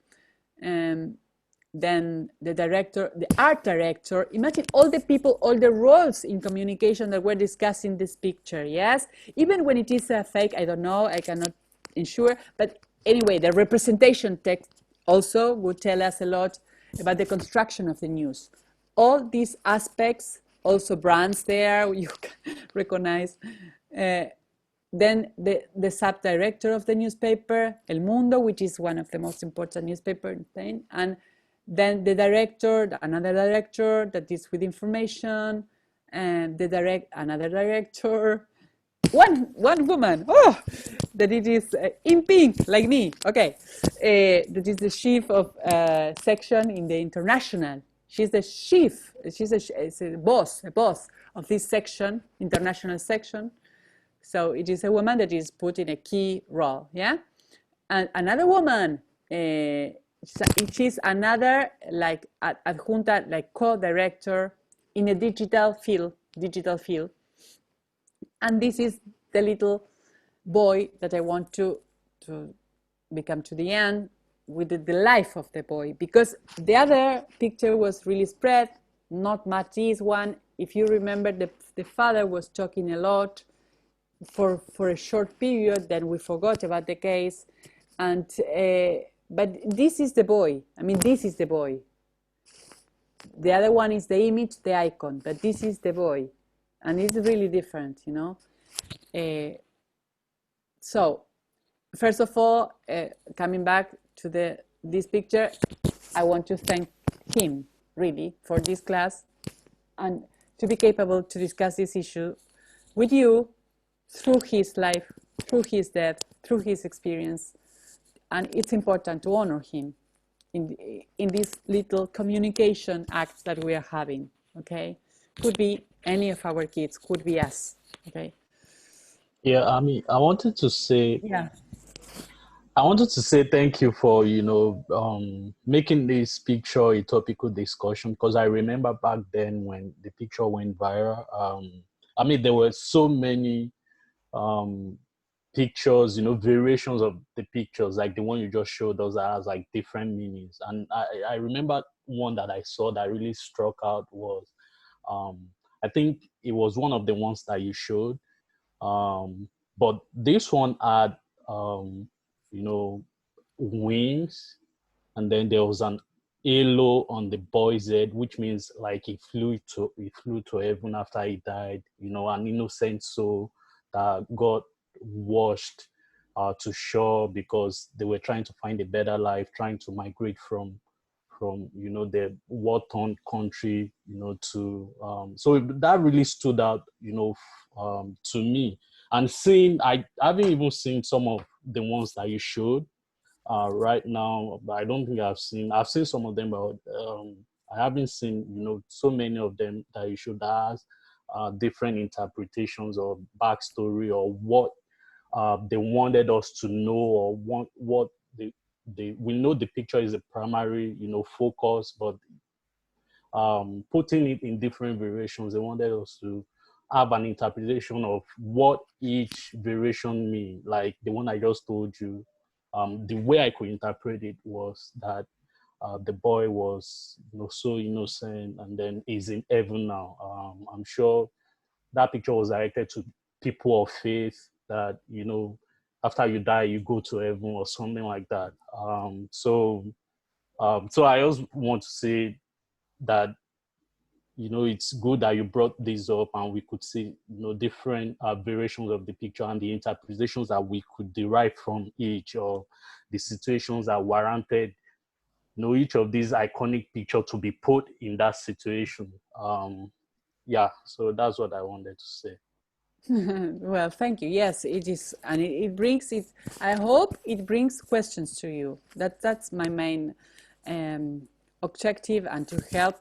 [SPEAKER 2] then the director, the art director. Imagine all the people, all the roles in communication that we're discussing this picture, yes? Even when it is a fake, I don't know, I cannot ensure, but anyway, the representation text also would tell us a lot about the construction of the news. All these aspects, also brands there, you can recognize. Then the sub-director of the newspaper, El Mundo, which is one of the most important newspapers in Spain, and then the director, another director that is with information, and another director, one woman, that it is in pink, like me, okay, that is the chief of section in the international. She's the chief, she's a boss of this section, international section. So it is a woman that is put in a key role, yeah? And another woman, she's another, like, adjunta, like co-director in a digital field. And this is the little boy that I want to become to the end with the life of the boy, because the other picture was really spread, not much this one. If you remember, the father was talking a lot for a short period, then we forgot about the case. And but this is the boy. I mean, this is the boy. The other one is the image, the icon, but this is the boy. And it's really different, you know. So, first of all, coming back to this picture, I want to thank him, really, for this class and to be capable to discuss this issue with you through his life, through his death, through his experience. And it's important to honor him in this little communication act that we are having, okay? Could be any of our kids, could be us, okay?
[SPEAKER 4] Yeah, I mean, I wanted to say thank you for, making this picture a topical discussion, because I remember back then when the picture went viral, I mean, there were so many pictures, variations of the pictures, like the one you just showed us that has like different meanings. And I remember one that I saw that really struck out was, I think it was one of the ones that you showed. But this one had, wings, and then there was an halo on the boy's head, which means like he flew to heaven after he died. An innocent soul that got washed to shore because they were trying to find a better life, trying to migrate from the war-torn country, to so that really stood out, to me. And I haven't even seen some of the ones that you showed, right now, but I don't think I've seen some of them, but I haven't seen, so many of them that you should ask different interpretations or backstory or what they wanted us to know, or what we know the picture is the primary, focus, but putting it in different variations, they wanted us to have an interpretation of what each variation mean. Like the one I just told you, the way I could interpret it was that the boy was, so innocent, and then is in heaven now. I'm sure that picture was directed to people of faith that, after you die, you go to heaven or something like that. So I also want to say that, it's good that you brought this up, and we could see, different variations of the picture and the interpretations that we could derive from each, or the situations that warranted, each of these iconic picture to be put in that situation. Yeah, so that's what I wanted to say.
[SPEAKER 2] Well, thank you. Yes, it is, and it brings it. I hope it brings questions to you. That's my main objective, and to help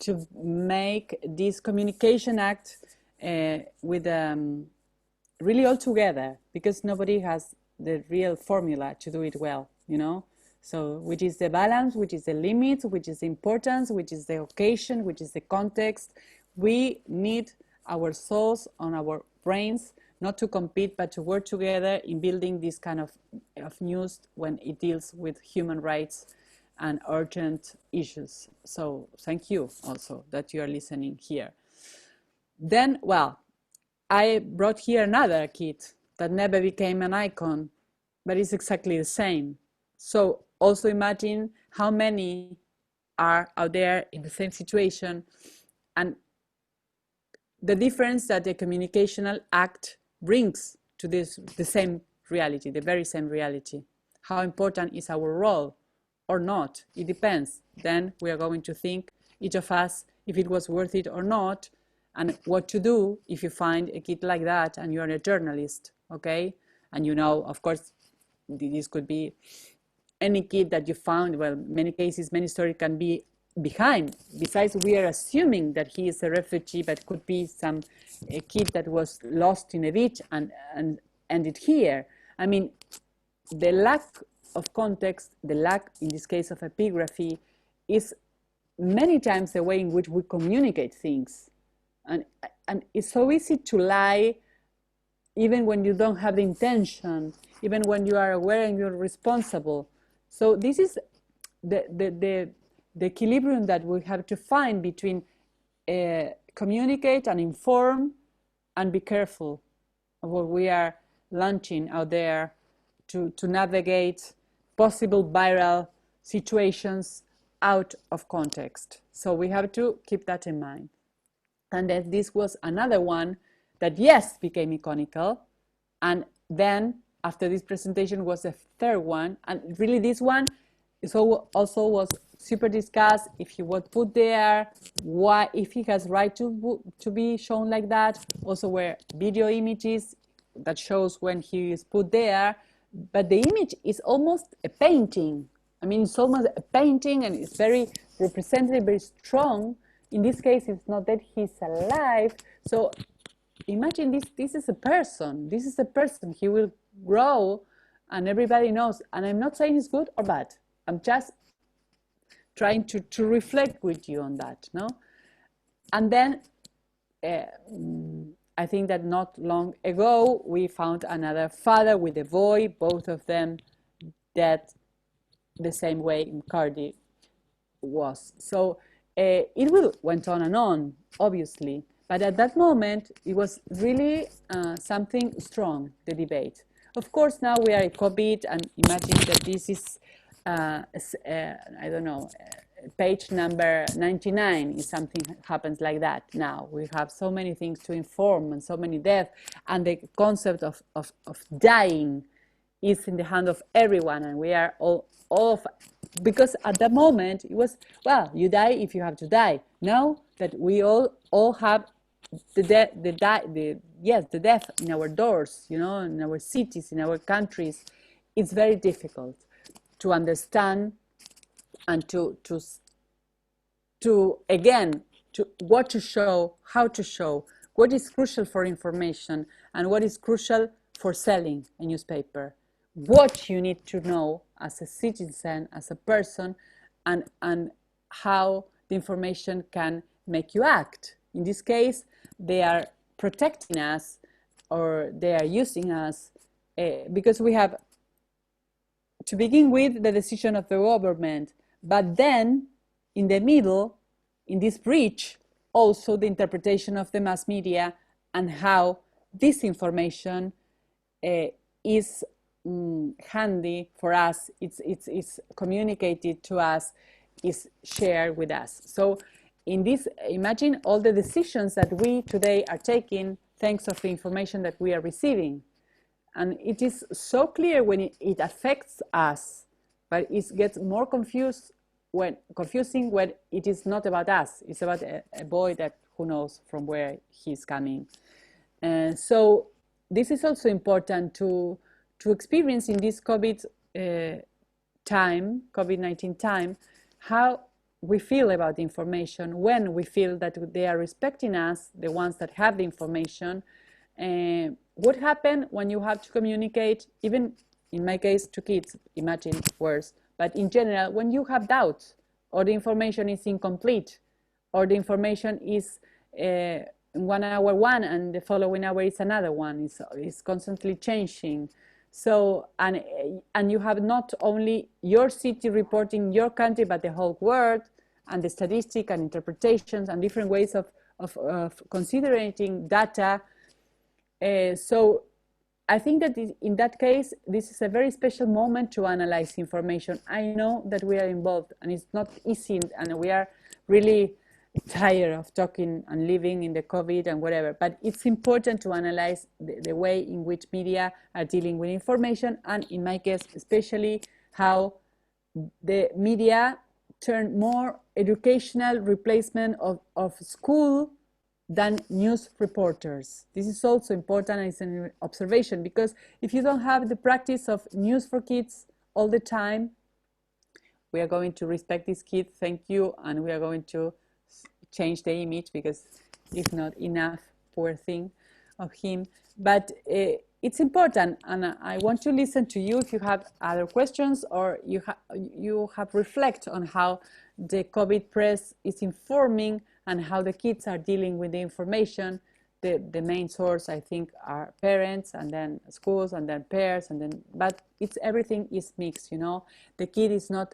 [SPEAKER 2] to make this communication act with really all together, because nobody has the real formula to do it well. So which is the balance, which is the limit, which is the importance, which is the occasion, which is the context. We need our souls and our brains not to compete, but to work together in building this kind of news when it deals with human rights and urgent issues. So thank you also that you are listening here. Then, well, I brought here another kid that never became an icon, but it's exactly the same. So also imagine how many are out there in the same situation, and the difference that the communicational act brings to the same reality, the very same reality. How important is our role or not? It depends. Then we are going to think, each of us, if it was worth it or not, and what to do if you find a kid like that and you're a journalist, okay? And of course, this could be any kid that you found. Well, many cases, many stories can be behind. Besides, we are assuming that he is a refugee, but could be a kid that was lost in a beach and ended here. I mean, the lack of context, the lack, in this case, of epigraphy, is many times the way in which we communicate things. And it's so easy to lie, even when you don't have the intention, even when you are aware and you're responsible. So this is the equilibrium that we have to find between communicate and inform and be careful of what we are launching out there to navigate possible viral situations out of context. So we have to keep that in mind. And then this was another one that, yes, became iconical. And then after this presentation was a third one. And really this one also was super discussed, if he was put there, why, if he has right to be shown like that. Also were video images that shows when he is put there. But the image is almost a painting. I mean, it's almost a painting, and it's very representative, very strong. In this case, it's not that he's alive. So imagine this is a person. This is a person. He will grow, and everybody knows. And I'm not saying it's good or bad. I'm just trying to reflect with you on that, no? And then I think that not long ago, we found another father with a boy, both of them dead the same way McCarthy was. So it went on and on, obviously. But at that moment, it was really something strong, the debate. Of course, now we are in COVID, and imagine that this is, I don't know, page number 99 is something happens like that now. We have so many things to inform and so many deaths, and the concept of dying is in the hand of everyone, and we are all of, because at that moment it was, well, you die if you have to die. Now that we all have the death in our doors, in our cities, in our countries, it's very difficult. to understand and to again, to what to show, how to show, what is crucial for information and what is crucial for selling a newspaper, what you need to know as a citizen, as a person, and how the information can make you act. In this case, they are protecting us or they are using us because we have, to begin with, the decision of the government, but then in the middle, in this bridge, also the interpretation of the mass media and how this information is handy for us, it's communicated to us, is shared with us. So in this, imagine all the decisions that we today are taking thanks of the information that we are receiving. And it is so clear when it affects us, but it gets more confusing when it is not about us. It's about a boy that who knows from where he's coming. So this is also important to experience in this COVID-19 time, how we feel about the information, when we feel that they are respecting us, the ones that have the information. What happens when you have to communicate, even in my case to kids, imagine worse, but in general, when you have doubts or the information is incomplete or the information is 1 hour one and the following hour is another one, is constantly changing. So, and you have not only your city reporting your country, but the whole world, and the statistic and interpretations and different ways of considering data. So I think that in that case, this is a very special moment to analyze information. I know that we are involved and it's not easy, and we are really tired of talking and living in the COVID and whatever, but it's important to analyze the way in which media are dealing with information, and in my case, especially how the media turn more educational replacement of school than news reporters. This is also important, and it's an observation, because if you don't have the practice of news for kids all the time, we are going to respect this kid, thank you, and we are going to change the image because it's not enough, poor thing of him. But it's important, and I want to listen to you if you have other questions or you have reflect on how the COVID press is informing and how the kids are dealing with the information. The main source, I think, are parents, and then schools, and then peers, and then, but everything is mixed, you know. The kid is not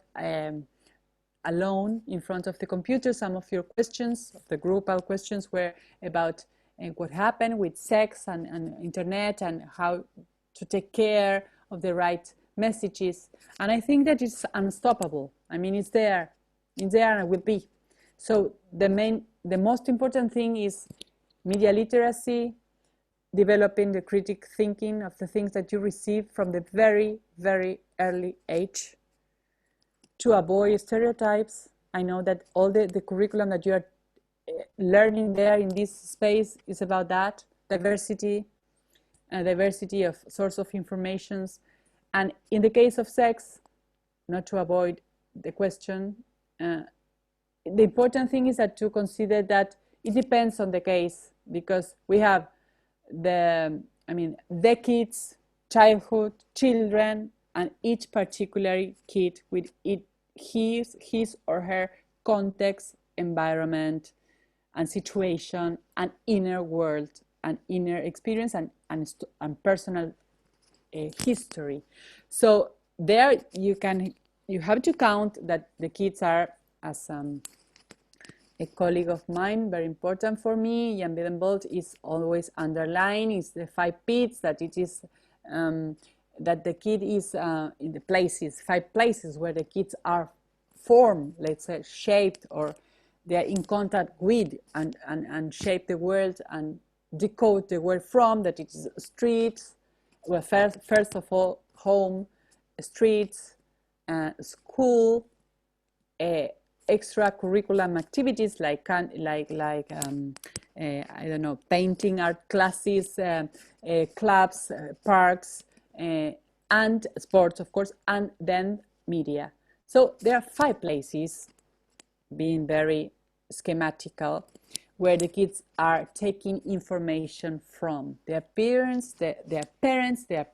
[SPEAKER 2] alone in front of the computer. Some of your questions, the groupal questions, were about what happened with sex and internet and how to take care of the right messages. And I think that it's unstoppable. I mean, it's there and it will be. So the most important thing is media literacy, developing the critic thinking of the things that you receive from the very, very early age, to avoid stereotypes. I know that all the curriculum that you are learning there in this space is about that, diversity of source of informations. And in the case of sex, not to avoid the question, the important thing is that to consider that it depends on the case, because we have the kids, childhood, children, and each particular kid with his or her context, environment, and situation, and inner world, and inner experience, and personal history. So there you have to count that the kids are, as a colleague of mine, very important for me, Jan Bidenbolt, is always underlined, is the 5 P's, that it is that the kid is in the places, 5 places where the kids are formed, let's say, shaped, or they are in contact with and shape the world and decode the world from, that it is streets, well, first of all, home, streets, school, extracurricular activities like I don't know, painting, art classes, clubs, parks, and sports, of course, and then media. So there are 5 places, being very schematical, where the kids are taking information from their parents, their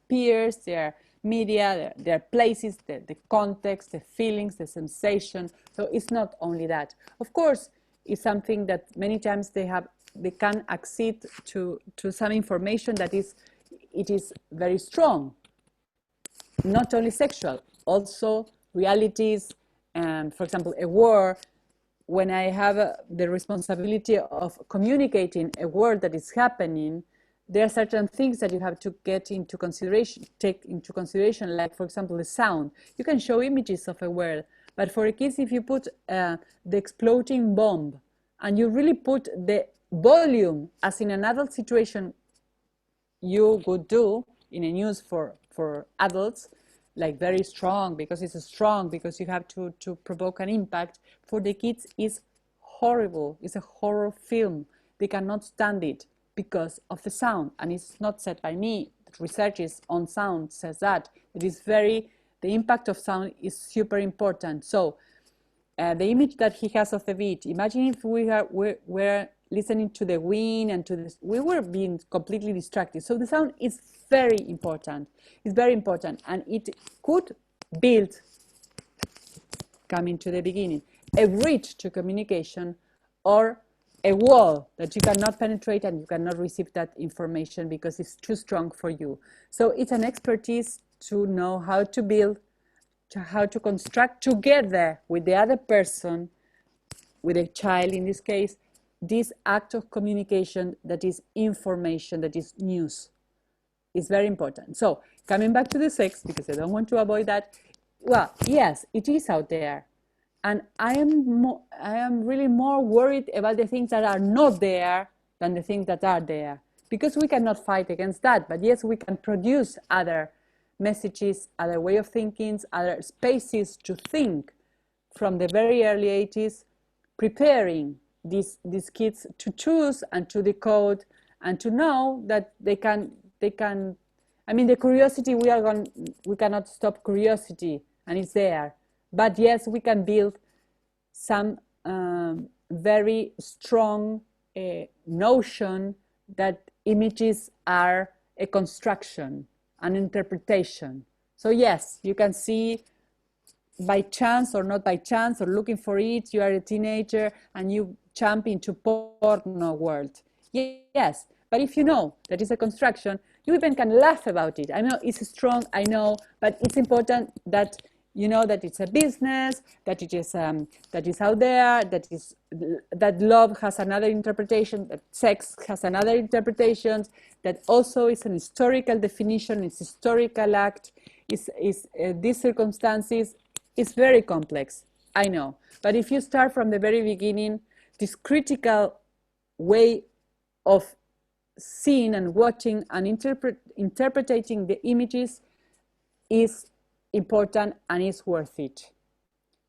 [SPEAKER 2] peers, their media, their places, the context, the feelings, the sensation. So it's not only that. Of course, it's something that many times they can accede to some information that is very strong, not only sexual, also realities. And for example, a war, when I have the responsibility of communicating a world that is happening, there are certain things that you have to take into consideration, like, for example, the sound. You can show images of a world, but for kids, if you put the exploding bomb and you really put the volume, as in an adult situation you would do in a news for adults, like very strong, because it's strong, because you have to provoke an impact. For the kids, it's horrible. It's a horror film. They cannot stand it because of the sound. And it's not said by me. Researches on sound says that the impact of sound is super important. So the image that he has of the beat, imagine if we're listening to the wind and to this, we were being completely distracted. So the sound is very important. It's very important, and it could build, coming to the beginning, a bridge to communication, or a wall that you cannot penetrate and you cannot receive that information because it's too strong for you. So it's an expertise to know how to build, how to construct together with the other person, with a child in this case, this act of communication that is information, that is news. Is very important. So coming back to the sex, because I don't want to avoid that. Well, yes, it is out there, and I am really more worried about the things that are not there than the things that are there, because we cannot fight against that. But yes, we can produce other messages, other way of thinking, other spaces to think from the very early 80s, preparing these kids to choose and to decode and to know that they can. I mean, the curiosity, we cannot stop curiosity, and it's there. But yes, we can build some very strong notion that images are a construction, an interpretation. So yes, you can see by chance or not by chance, or looking for it, you are a teenager and you jump into porno world. Yes, but if you know that it's a construction, you even can laugh about it. I know it's strong, I know, but it's important that you know that it's a business, that it is out there, that love has another interpretation, that sex has another interpretation, that also is an historical definition, it's historical act, these circumstances is very complex, I know. But if you start from the very beginning, this critical way of seeing and watching and interpreting the images is important and is worth it.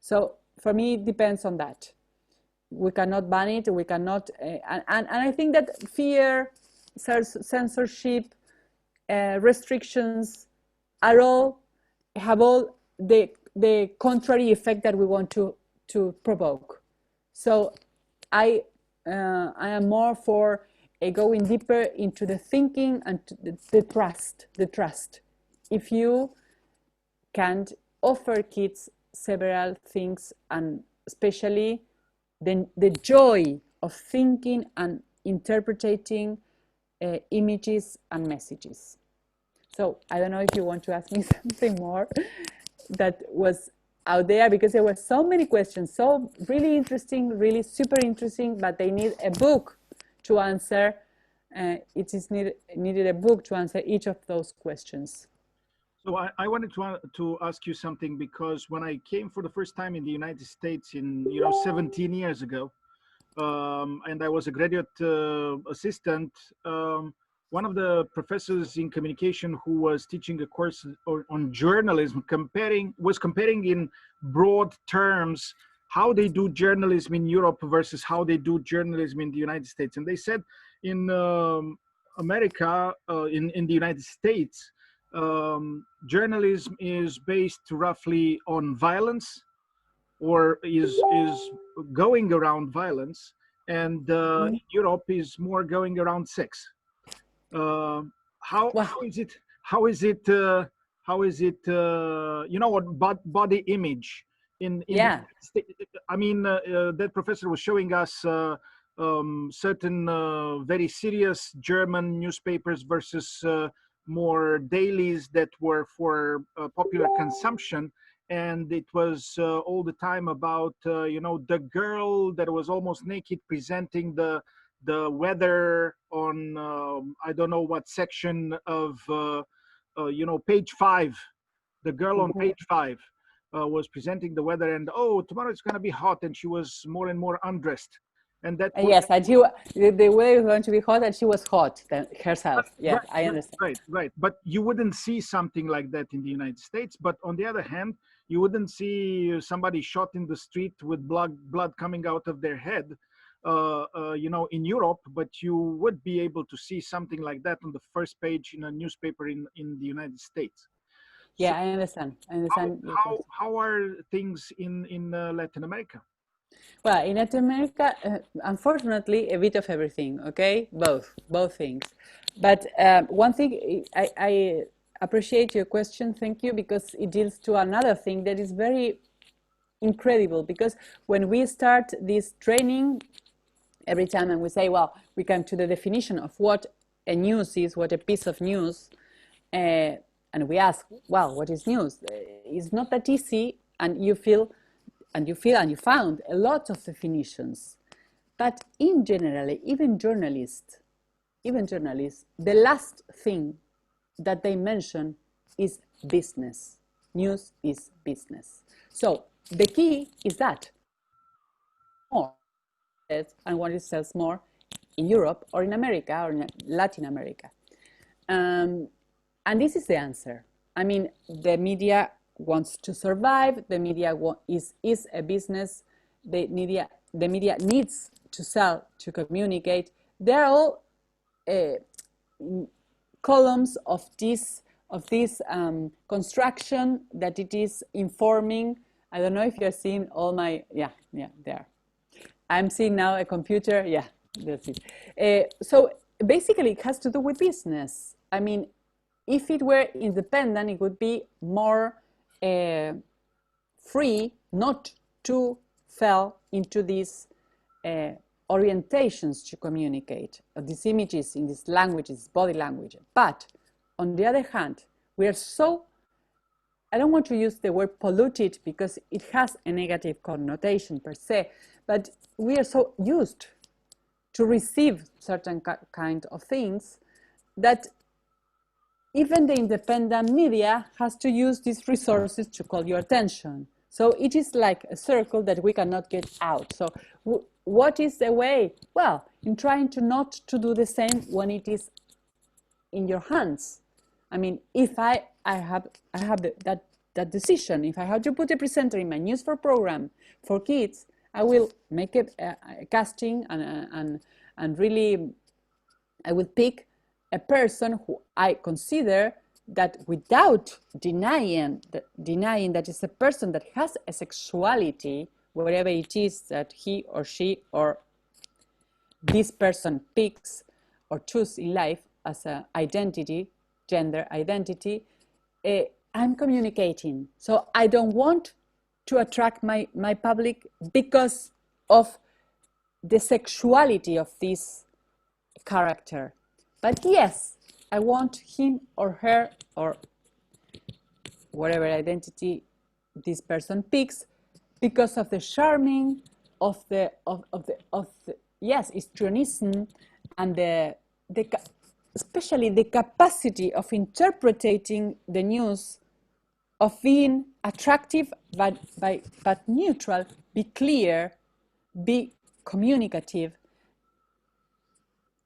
[SPEAKER 2] So for me, it depends on that. We cannot ban it. We cannot, and I think that fear, censorship, restrictions have all the contrary effect that we want to provoke. So I am more for going deeper into the thinking and the trust. If you can offer kids several things, and especially the joy of thinking and interpreting images and messages. So I don't know if you want to ask me something more that was out there, because there were so many questions, so really interesting, really super interesting, but they need a book to answer. It is needed a book to answer each of those questions.
[SPEAKER 1] So I wanted to ask you something, because when I came for the first time in the United States in 17 years ago, and I was a graduate assistant, one of the professors in communication who was teaching a course on journalism was comparing in broad terms how they do journalism in Europe versus how they do journalism in the United States. And they said in America, in the United States, journalism is based roughly on violence, or is going around violence, and Europe is more going around sex. Uh, how
[SPEAKER 2] Well,
[SPEAKER 1] is it? How is it? How is it? You know what? Body image in the
[SPEAKER 2] yeah.
[SPEAKER 1] United States. I mean, that professor was showing us certain very serious German newspapers versus more dailies that were for popular consumption, and it was all the time about the girl that was almost naked presenting the weather on I don't know what section of page 5. The girl on
[SPEAKER 2] Mhm.
[SPEAKER 1] page 5 was presenting the weather, and oh, tomorrow it's going to be hot, and she was more and more undressed, and that would
[SPEAKER 2] Yes, and the weather was going to be hot, and she was hot then herself. Yeah,
[SPEAKER 1] right,
[SPEAKER 2] I
[SPEAKER 1] right,
[SPEAKER 2] understand.
[SPEAKER 1] right, right. But you wouldn't see something like that in the United States. But on the other hand, you wouldn't see somebody shot in the street with blood coming out of their head, in Europe. But you would be able to see something like that on the first page in a newspaper in the United States. So
[SPEAKER 2] Yeah, I understand. I
[SPEAKER 1] how
[SPEAKER 2] understand your
[SPEAKER 1] how
[SPEAKER 2] question.
[SPEAKER 1] how are things in Latin America?
[SPEAKER 2] Well, in Latin America, unfortunately, a bit of everything. Okay, both things. But one thing I appreciate your question. Thank you, because it deals to another thing that is very incredible. Because when we start this training, every time and we say, well, we come to the definition of what a news is, what a piece of news, and we ask, well, what is news? It's not that easy, and you found a lot of definitions. But in general, even journalists, the last thing that they mention is business. News is business. So the key is that more and what it sells more in Europe or in America or in Latin America. Um, and this is the answer. I mean, the media wants to survive. The media is a business. The media needs to sell, to communicate. They're all columns of this construction that it is informing. I don't know if you're seeing all my there. I'm seeing now a computer. Yeah, that's it. So basically, it has to do with business. I mean, if it were independent, it would be more free not to fall into these uh, orientations to communicate, these images in these languages, body language. But on the other hand, we are so, I don't want to use the word polluted because it has a negative connotation per se, but we are so used to receive certain kind of things that even the independent media has to use these resources to call your attention. So it is like a circle that we cannot get out. So what is the way? Well, in trying to not to do the same when it is in your hands. I mean, if I have that decision. If I have to put a presenter in my news for program for kids, I will make a casting and really I will pick a person who I consider that without denying that is a person that has a sexuality, whatever it is that he or she or this person picks or chooses in life as an identity, gender identity, I'm communicating. So I don't want to attract my public because of the sexuality of this character. But yes, I want him or her or whatever identity this person picks because of the charming of the yes, histrionism and the especially the capacity of interpreting the news, of being attractive but neutral, be clear, be communicative,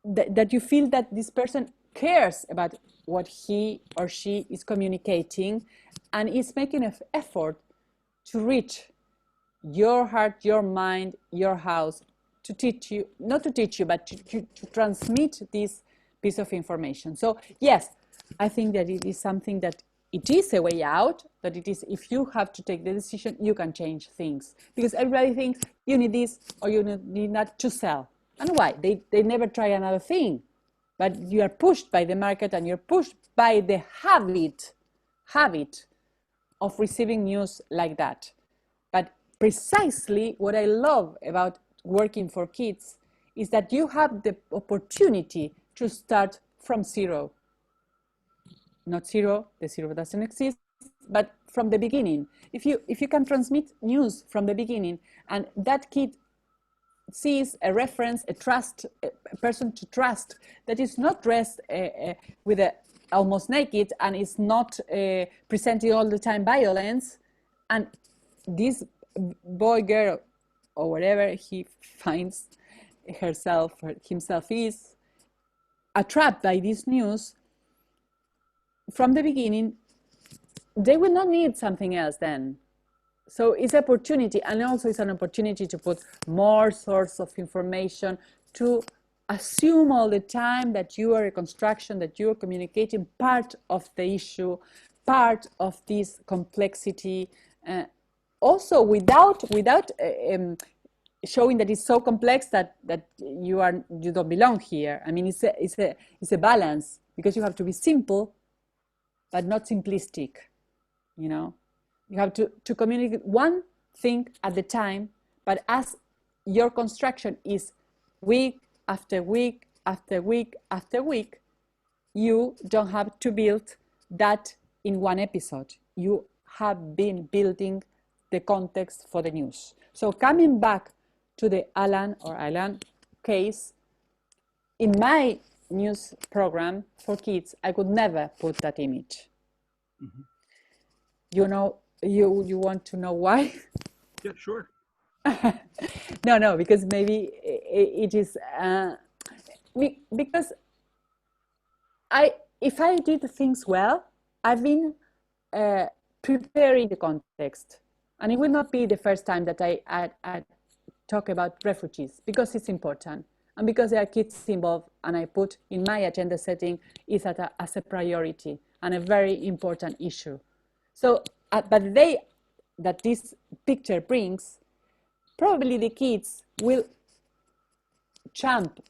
[SPEAKER 2] that you feel that this person cares about what he or she is communicating and is making an effort to reach your heart, your mind, your house, to teach you, not to teach you, but to transmit this piece of information. So yes, I think that it is something that it is a way out, but it is, if you have to take the decision, you can change things. Because everybody thinks you need this or you need that to sell. And why? They never try another thing. But you are pushed by the market and you're pushed by the habit of receiving news like that. But precisely what I love about working for kids is that you have the opportunity to start from zero. Not zero, the zero doesn't exist, but from the beginning. If you can transmit news from the beginning, and that kid sees a reference, a person to trust that is not dressed with a almost naked and is not presenting all the time violence, and this boy, girl, or whatever he finds himself is attracted by this news from the beginning, they will not need something else then. So it's an opportunity, and also it's an opportunity to put more source of information, to assume all the time that you are a construction, that you are communicating part of the issue, part of this complexity, also without showing that it's so complex that you don't belong here. I mean, it's a balance, because you have to be simple, but not simplistic, you know. You have to communicate one thing at a time, but as your construction is week after week after week after week, you don't have to build that in one episode. You have been building the context for the news. So coming back to the Alan case, in my news program for kids, I could never put that image.
[SPEAKER 1] Mm-hmm.
[SPEAKER 2] You know, you want to know why?
[SPEAKER 1] Yeah, sure.
[SPEAKER 2] No, because maybe it is because if I did things well, I've been preparing the context, and it will not be the first time that I talk about refugees, because it's important, and because there are kids involved, and I put in my agenda setting is as a priority and a very important issue. So, but that this picture brings, probably the kids will jump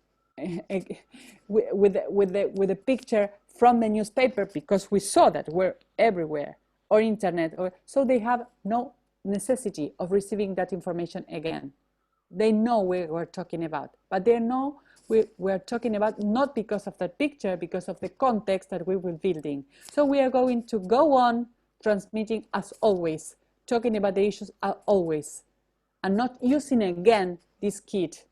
[SPEAKER 2] with the picture from the newspaper, because we saw that we're everywhere, or internet, so they have no necessity of receiving that information again. They know what we're talking about, but they know we're talking about not because of that picture, because of the context that we were building. So we are going to go on transmitting as always, talking about the issues as always, and not using again this kit.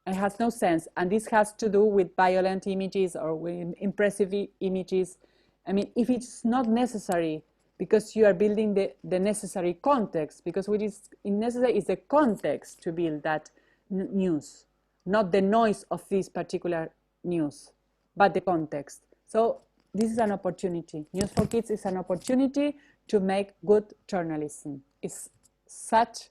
[SPEAKER 2] It has no sense, and this has to do with violent images or with impressive images. I mean, if it's not necessary, because you are building the necessary context, because what is necessary is the context to build that news, not the noise of this particular news, but the context. So this is an opportunity. News for Kids is an opportunity to make good journalism. It's such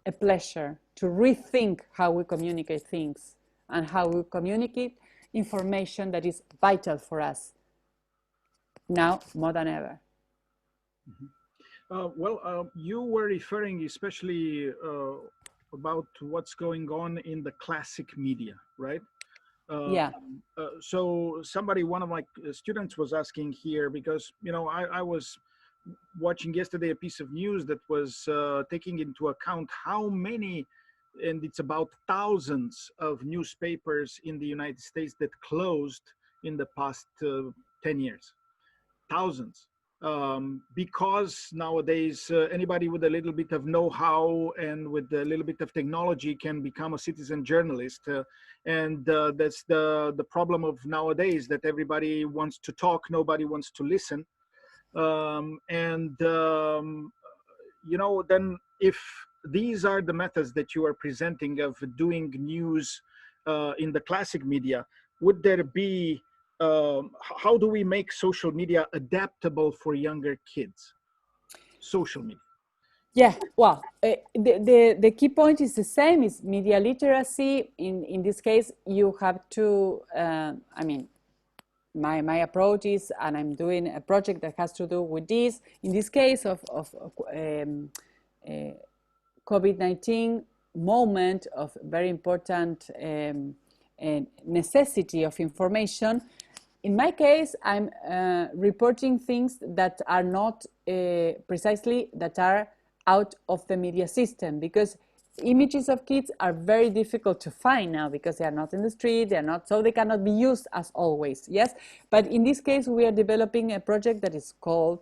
[SPEAKER 2] a pleasure to rethink how we communicate things and how we communicate information that is vital for us now more than ever.
[SPEAKER 1] Mm-hmm. You were referring especially about what's going on in the classic media, right?
[SPEAKER 2] Yeah.
[SPEAKER 1] So one of my students was asking here, because, you know, I was watching yesterday a piece of news that was taking into account how many, and it's about thousands of newspapers in the United States that closed in the past 10 years. Thousands. Because nowadays anybody with a little bit of know-how and with a little bit of technology can become a citizen journalist, and that's the problem of nowadays, that everybody wants to talk, nobody wants to listen. You know, then if these are the methods that you are presenting of doing news in the classic media, would there be how do we make social media adaptable for younger kids? Social media.
[SPEAKER 2] Yeah, well, the key point is the same, is media literacy. In this case, you have to, I mean, my approach is, and I'm doing a project that has to do with this, in this case of COVID-19 moment of very important necessity of information. In my case, I'm reporting things that are not precisely that are out of the media system, because images of kids are very difficult to find now because they are not in the street, they are not, so they cannot be used as always. Yes, but in this case, we are developing a project that is called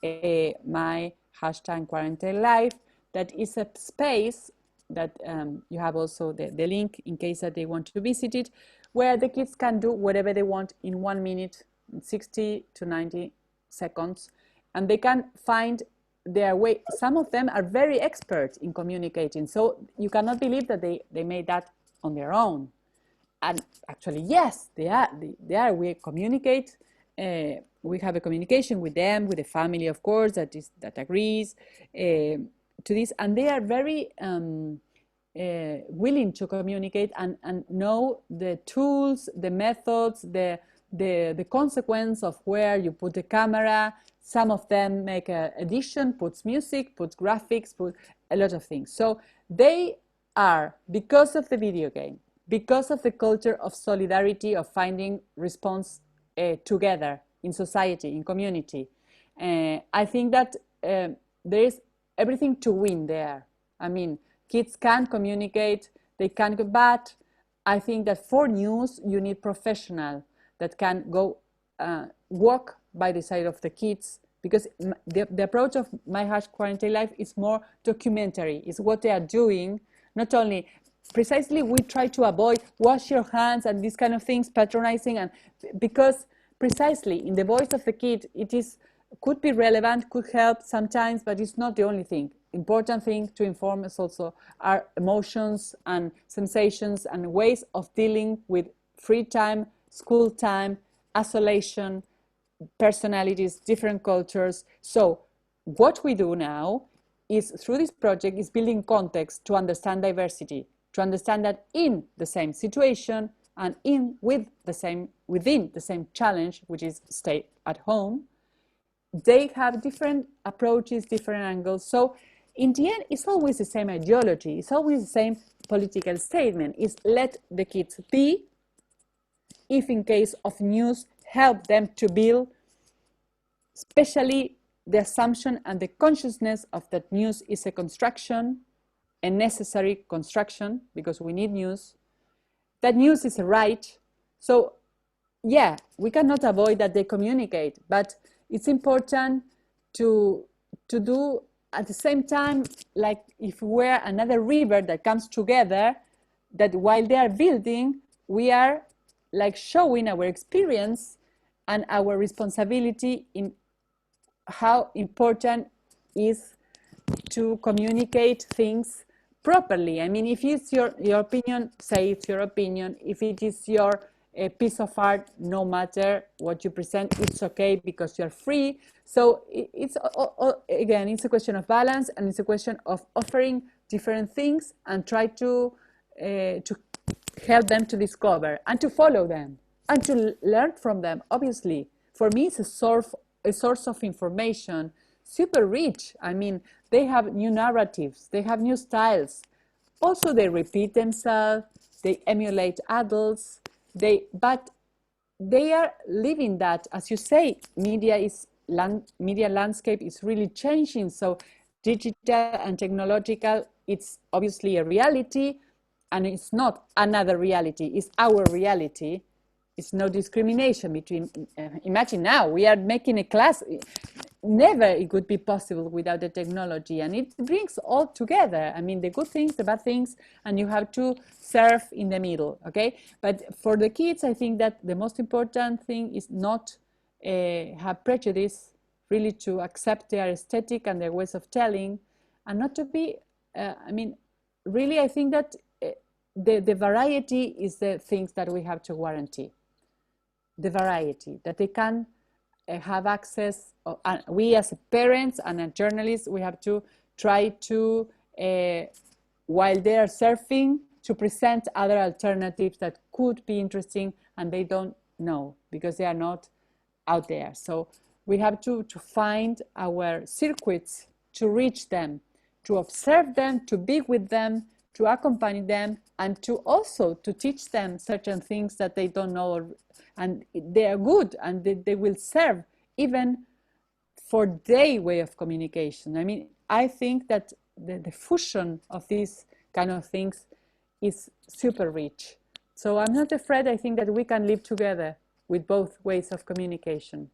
[SPEAKER 2] my #quarantine_life. That is a space that you have also the link in case that they want to visit it, where the kids can do whatever they want in 1 minute, 60 to 90 seconds, and they can find their way. Some of them are very expert in communicating, so you cannot believe that they made that on their own. And actually, yes, they are. We communicate. We have a communication with them, with the family, of course, that agrees to this, and they are very willing to communicate and know the tools, the methods, the consequence of where you put the camera. Some of them make an edition, puts music, puts graphics, put a lot of things. So they are, because of the video game, because of the culture of solidarity, of finding response together in society, in community. I think that there is everything to win there. I mean, kids can communicate, they can go, but I think that for news, you need professionals that can go walk by the side of the kids, because the approach of my #quarantine_life is more documentary. It's what they are doing, not only precisely we try to avoid wash your hands and these kind of things, patronizing, and because precisely in the voice of the kid, it is could be relevant, could help sometimes, but it's not the only thing. Important thing to inform us also are emotions and sensations and ways of dealing with free time, school time, isolation, personalities, different cultures. So what we do now is, through this project, is building context to understand diversity, to understand that in the same situation and within the same challenge, which is stay at home, they have different approaches, different angles. So in the end, it's always the same ideology. It's always the same political statement. It's let the kids be, if in case of news, help them to build, especially the assumption and the consciousness of that news is a construction, a necessary construction, because we need news. That news is a right. So yeah, we cannot avoid that they communicate, but it's important to do at the same time, like if we're another river that comes together, that while they are building, we are like showing our experience and our responsibility in how important is to communicate things properly. I mean, if it's your opinion, say it's your opinion. If it is your piece of art, no matter what you present, it's okay because you're free. So it's again, it's a question of balance, and it's a question of offering different things and try to help them to discover and to follow them and to learn from them. Obviously, for me, it's a source of information, super rich. I mean, they have new narratives, they have new styles. Also, they repeat themselves, they emulate adults, but they are living that. As you say, media landscape is really changing. So digital and technological, it's obviously a reality, and it's not another reality, it's our reality. It's no discrimination between, imagine now, we are making a class. Never it would be possible without the technology, and it brings all together. I mean, the good things, the bad things, and you have to surf in the middle, okay? But for the kids, I think that the most important thing is not have prejudice, really to accept their aesthetic and their ways of telling, and not to be, I mean, really, I think that the variety is the things that we have to guarantee. The variety, that they can have access. We as parents and as journalists, we have to try to, while they are surfing, to present other alternatives that could be interesting and they don't know. because they are not out there. So we have to find our circuits to reach them, to observe them, to be with them, to accompany them, and to also to teach them certain things that they don't know, and they are good, and they will serve even for their way of communication. I mean, I think that the fusion of these kind of things is super rich. So I'm not afraid. I think that we can live together with both ways of communication.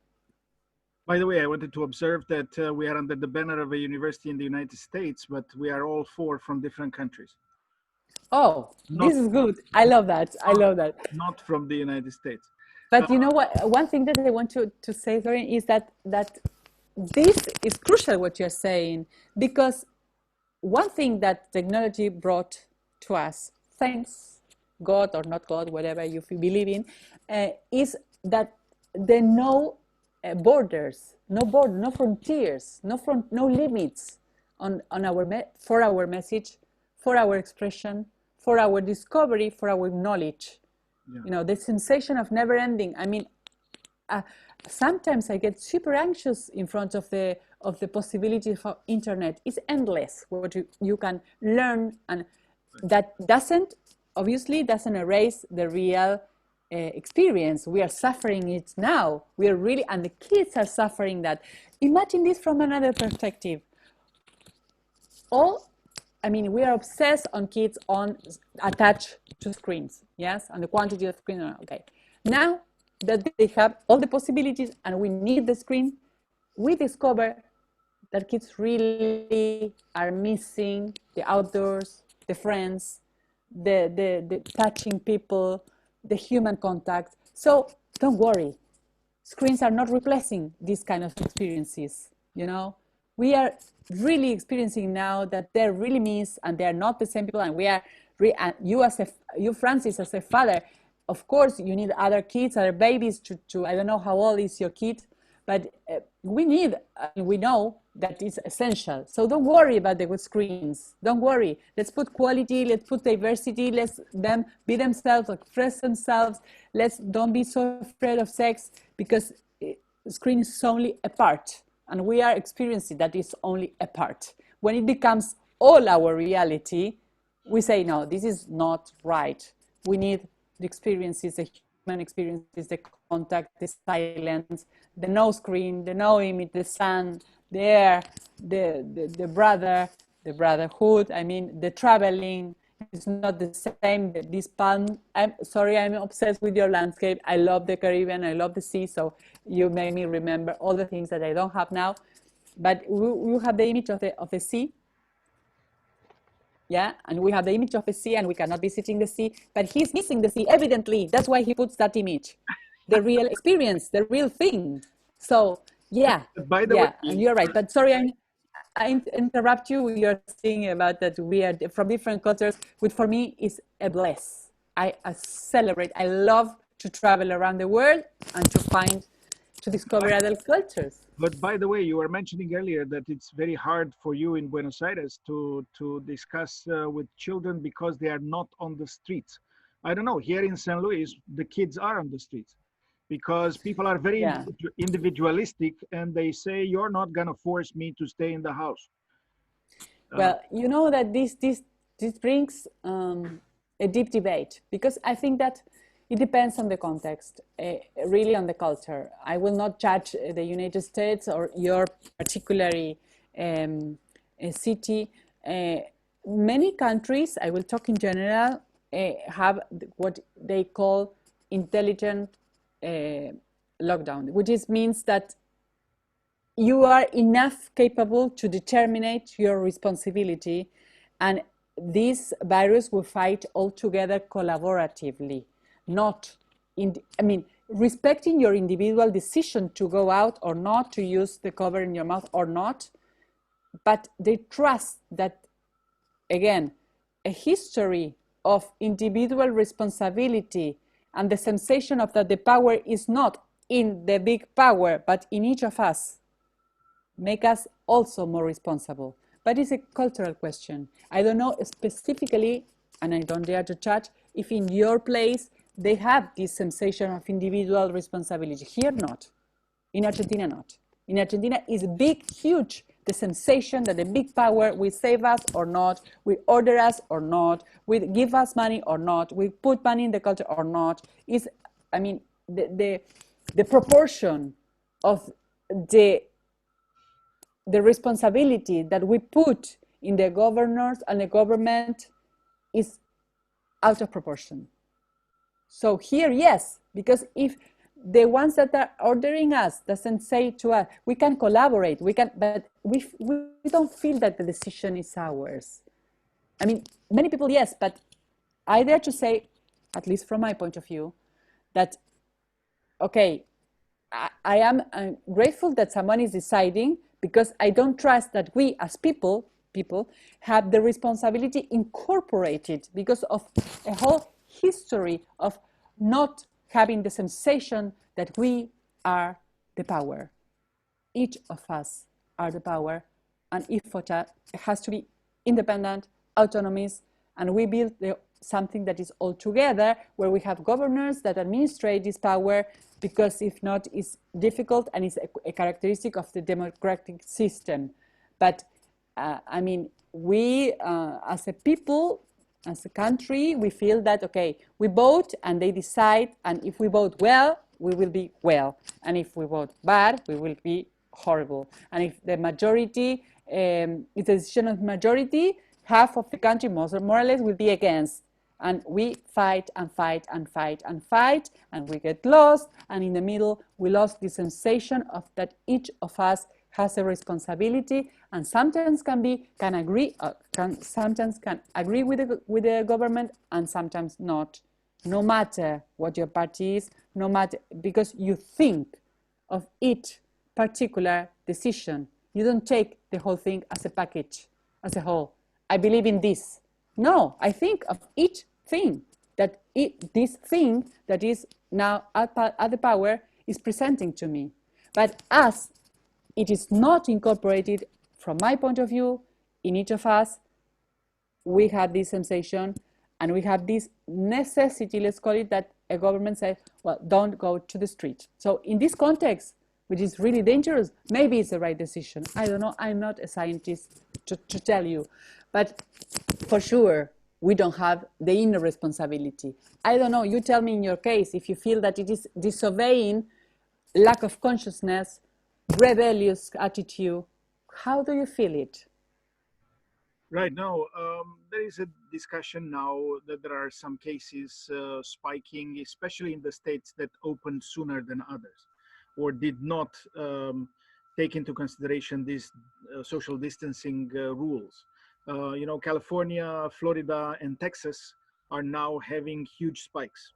[SPEAKER 1] By the way, I wanted to observe that we are under the banner of a university in the United States, but we are all four from different countries.
[SPEAKER 2] Oh, this is good. I love that. I love that.
[SPEAKER 1] Not from the United States.
[SPEAKER 2] But you know what? One thing that I want to say, Zorin, is that this is crucial what you're saying, because one thing that technology brought to us, thanks God or not God, whatever you believe in, is that there are no borders, no frontiers, no limits on for our message, for our expression, for our discovery, for our knowledge. Yeah. You know, the sensation of never ending. I mean, sometimes I get super anxious in front of the possibility of internet. It's endless what you can learn, and that obviously doesn't erase the real experience. We are suffering it now. We are really, and the kids are suffering that. Imagine this from another perspective. We are obsessed on kids attached to screens, yes, and the quantity of screen. Okay, now that they have all the possibilities and we need the screen, we discover that kids really are missing the outdoors, the friends, the touching people, the human contact. So don't worry, screens are not replacing these kind of experiences. You know, we are really experiencing now that they really miss, and they are not the same people. And we are, you Francis, as a father, of course, you need other kids, other babies to I don't know how old is your kid, but we know that it's essential. So don't worry about the screens. Don't worry. Let's put quality, let's put diversity, let's them be themselves, express themselves. Don't be so afraid of sex, because screen is only a part, and we are experiencing that it's only a part. When it becomes all our reality, we say, no, this is not right. We need the experiences, the human experiences, the contact, the silence, the no screen, the no image, the sun, the air, the brotherhood. I mean, the traveling is not the same. This palm. I'm sorry, I'm obsessed with your landscape. I love the Caribbean. I love the sea. So you made me remember all the things that I don't have now. But we have the image of the sea. Yeah, and we have the image of the sea, and we cannot be sitting the sea, but he's missing the sea, evidently. That's why he puts that image, the real experience, the real thing. So, yeah,
[SPEAKER 1] by the way,
[SPEAKER 2] and you're right. But sorry, I interrupt you. You're saying about that we are from different cultures, which for me is a bless. I celebrate. I love to travel around the world and to discover other cultures.
[SPEAKER 1] But by the way, you were mentioning earlier that it's very hard for you in Buenos Aires to discuss with children because they are not on the streets. I don't know, here in St. Louis, the kids are on the streets because people are very individualistic, and they say, you're not going to force me to stay in the house.
[SPEAKER 2] Well, you know that this brings a deep debate, because I think that it depends on the context, really on the culture. I will not judge the United States or your particular city. Many countries, I will talk in general, have what they call intelligent lockdown, which means that you are enough capable to determine your responsibility, and this virus will fight all together collaboratively. Not respecting your individual decision to go out or not, to use the cover in your mouth or not, but they trust that, again, a history of individual responsibility and the sensation of that the power is not in the big power, but in each of us, make us also more responsible. But it's a cultural question. I don't know specifically, and I don't dare to judge, if in your place they have this sensation of individual responsibility. Here, not. In Argentina, not. In Argentina, it's big, huge, the sensation that the big power will save us or not, will order us or not, will give us money or not, will put money in the culture or not. Is, I mean, the proportion of the responsibility that we put in the governors and the government is out of proportion. So here, yes, because if the ones that are ordering us doesn't say to us, we can collaborate, we can, but we don't feel that the decision is ours. I mean, many people, yes, but I dare to say, at least from my point of view, that, okay, I am grateful that someone is deciding, because I don't trust that we as people have the responsibility incorporated because of a whole history of not having the sensation that we are the power. Each of us are the power, and it has to be independent, autonomous, and we build something that is all together, where we have governors that administrate this power, because if not, it's difficult and it's a characteristic of the democratic system. But I mean, we as a people, as a country, we feel that, okay, we vote and they decide, and if we vote well, we will be well, and if we vote bad, we will be horrible. And if the majority, it's a decision of majority, half of the country, more or less, will be against. And we fight and fight and fight and fight, and we get lost, and in the middle, we lost the sensation of that each of us has a responsibility, and sometimes can agree with the government, and sometimes not. No matter what your party is, no matter, because you think of each particular decision. You don't take the whole thing as a package, as a whole. I believe in this. No, I think of each thing that this thing that is now at the power is presenting to me. But as it is not incorporated, from my point of view, in each of us, we have this sensation and we have this necessity, let's call it, that a government says, well, don't go to the street. So in this context, which is really dangerous, maybe it's the right decision. I don't know, I'm not a scientist to tell you. But for sure, we don't have the inner responsibility. I don't know, you tell me in your case, if you feel that it is disobeying, lack of consciousness, rebellious attitude, how do you feel it?
[SPEAKER 1] Right now, there is a discussion now that there are some cases spiking, especially in the states that opened sooner than others, or did not take into consideration these social distancing rules. You know, California, Florida, and Texas are now having huge spikes.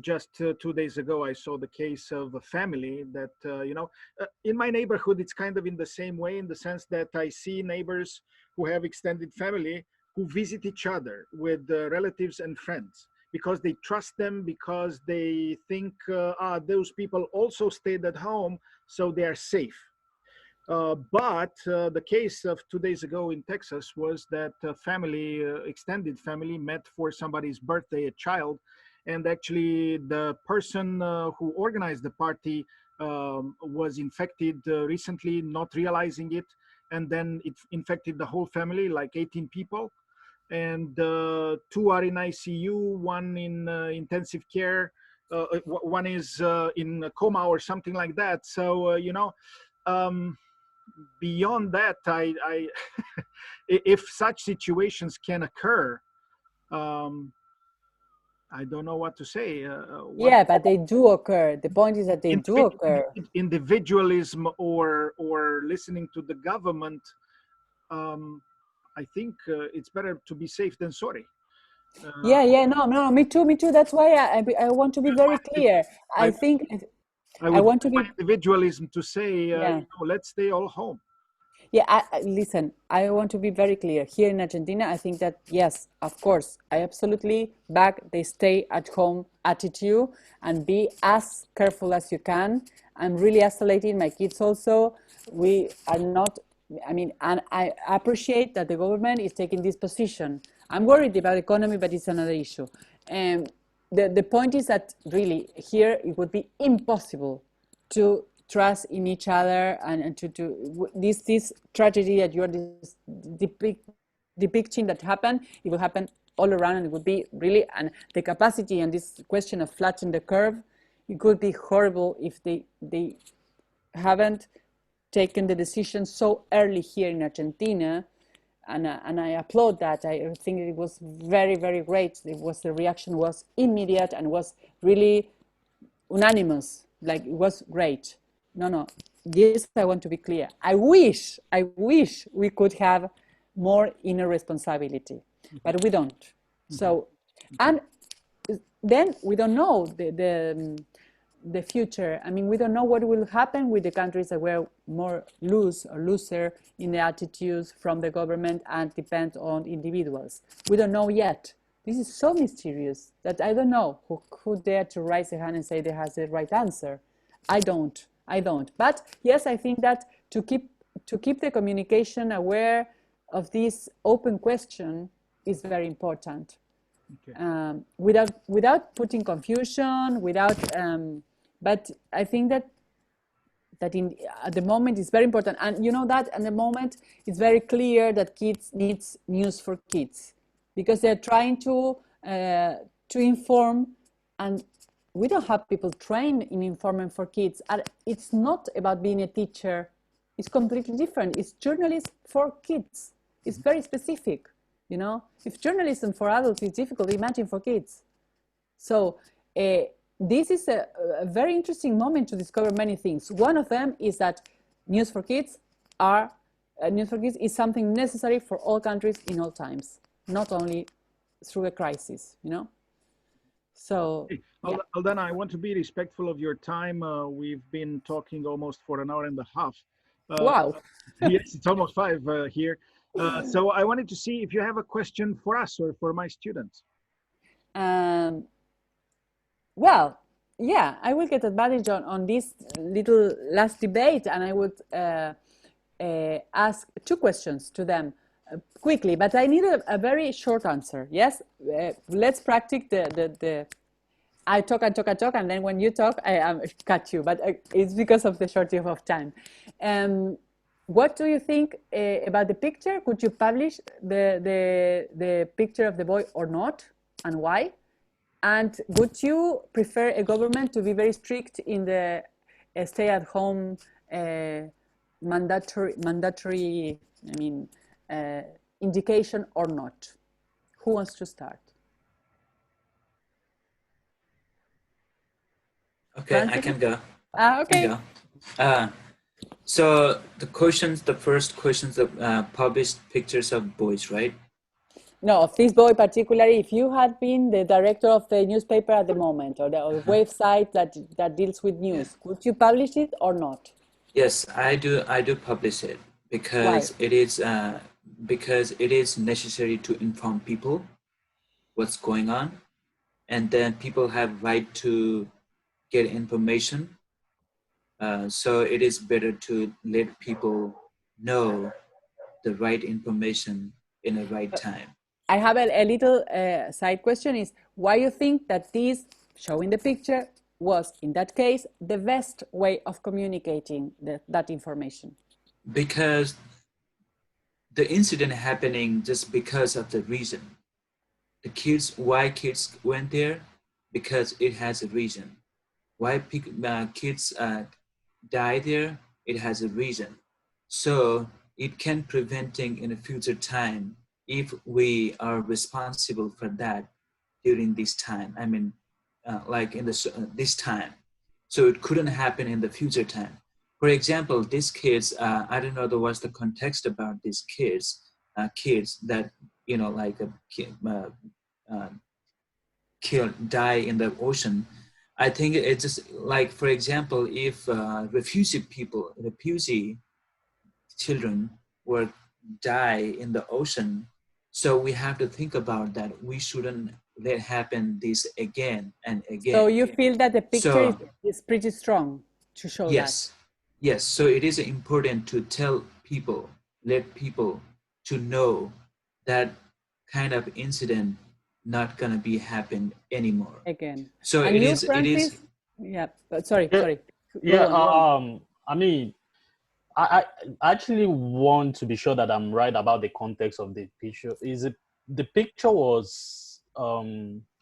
[SPEAKER 1] Just 2 days ago, I saw the case of a family that, in my neighborhood, it's kind of in the same way, in the sense that I see neighbors who have extended family who visit each other with relatives and friends because they trust them, because they think those people also stayed at home, so they are safe. But the case of 2 days ago in Texas was that family, extended family, met for somebody's birthday, a child, and actually the person who organized the party was infected recently, not realizing it, and then it infected the whole family, like 18 people, and 2 are in ICU, 1 in intensive care, 1 is in a coma or something like that. So, beyond that, I if such situations can occur, I don't know what to say.
[SPEAKER 2] Yeah, but they do occur. The point is that they do occur.
[SPEAKER 1] Individualism or listening to the government, I think it's better to be safe than sorry.
[SPEAKER 2] No, me too. That's why I want to be very clear. I think
[SPEAKER 1] I
[SPEAKER 2] want to be
[SPEAKER 1] individualism to say, let's stay all home.
[SPEAKER 2] Yeah, listen, I want to be very clear. Here in Argentina, I think that, yes, of course, I absolutely back the stay at home attitude and be as careful as you can. I'm really isolating my kids also. We are not, and I appreciate that the government is taking this position. I'm worried about economy, but it's another issue. the point is that really here it would be impossible to trust in each other, and to this tragedy that you are depicting that happened, it will happen all around, and it would be really, and the capacity and this question of flattening the curve, it could be horrible if they haven't taken the decision so early here in Argentina. And I applaud that. I think it was very, very great. The reaction was immediate and was really unanimous. Like, it was great. No. This I want to be clear. I wish we could have more inner responsibility, but we don't. So, and then we don't know the future. I mean, we don't know what will happen with the countries that were more loose or looser in the attitudes from the government and depend on individuals. We don't know yet. This is so mysterious that I don't know who dare to raise a hand and say they has the right answer. I don't. But yes, I think that to keep the communication aware of this open question is very important. Okay. Without putting confusion, but I think that at the moment it's very important, and you know that at the moment it's very clear that kids needs news for kids, because they're trying to inform, and we don't have people trained in informing for kids. And it's not about being a teacher. It's completely different. It's journalism for kids. It's very specific, you know. If journalism for adults is difficult, imagine for kids. So this is a very interesting moment to discover many things. One of them is that news for kids is something necessary for all countries in all times, not only through a crisis, you know. So,
[SPEAKER 1] yeah. Aldana, I want to be respectful of your time. We've been talking almost for an hour and a half.
[SPEAKER 2] Wow.
[SPEAKER 1] Yes, it's almost 5 here. So I wanted to see if you have a question for us or for my students.
[SPEAKER 2] Well, yeah, I will get advantage on this little last debate, and I would ask 2 questions to them quickly, but I need a very short answer. Yes, let's practice the I talk, and then when you talk, I cut you, but it's because of the shortage of time. What do you think about the picture? Could you publish the picture of the boy or not, and why? And would you prefer a government to be very strict in the stay-at-home mandatory, I mean, indication or not? Who wants to start?
[SPEAKER 3] Okay, Francis? I can go.
[SPEAKER 2] Okay.
[SPEAKER 3] I can go. So the first questions of published pictures of boys, right?
[SPEAKER 2] No, of this boy particularly. If you had been the director of the newspaper at the moment, or the website that deals with news, would you publish it or not?
[SPEAKER 3] Yes, I do publish it because
[SPEAKER 2] Why?
[SPEAKER 3] It is necessary to inform people what's going on, and then people have right to get information. So it is better to let people know the right information in the right time.
[SPEAKER 2] I have a little side question, is why you think that this, showing the picture, was in that case the best way of communicating that information?
[SPEAKER 3] Because the incident happening just because of the reason. Why kids went there? Because it has a reason. Why kids die there? It has a reason. So it can preventing in a future time if we are responsible for that during this time. I mean, like in this time. So it couldn't happen in the future time. For example, these kids, I don't know what's the context about these kids that, you know, like die in the ocean. I think it's just like, for example, if refugee children were die in the ocean, so we have to think about that. We shouldn't let happen this again and again.
[SPEAKER 2] So you feel that the picture is pretty strong to show that?
[SPEAKER 3] Yes. So it is important to tell people, let people to know that kind of incident not gonna be happen anymore.
[SPEAKER 2] Again.
[SPEAKER 3] So
[SPEAKER 2] And
[SPEAKER 3] it
[SPEAKER 2] you,
[SPEAKER 3] is, it is,
[SPEAKER 2] Francis? Yeah, but sorry,
[SPEAKER 4] Yeah,
[SPEAKER 2] sorry.
[SPEAKER 4] yeah.
[SPEAKER 2] Go on.
[SPEAKER 4] I mean, I actually want to be sure that I'm right about the context of the picture. Is it the picture was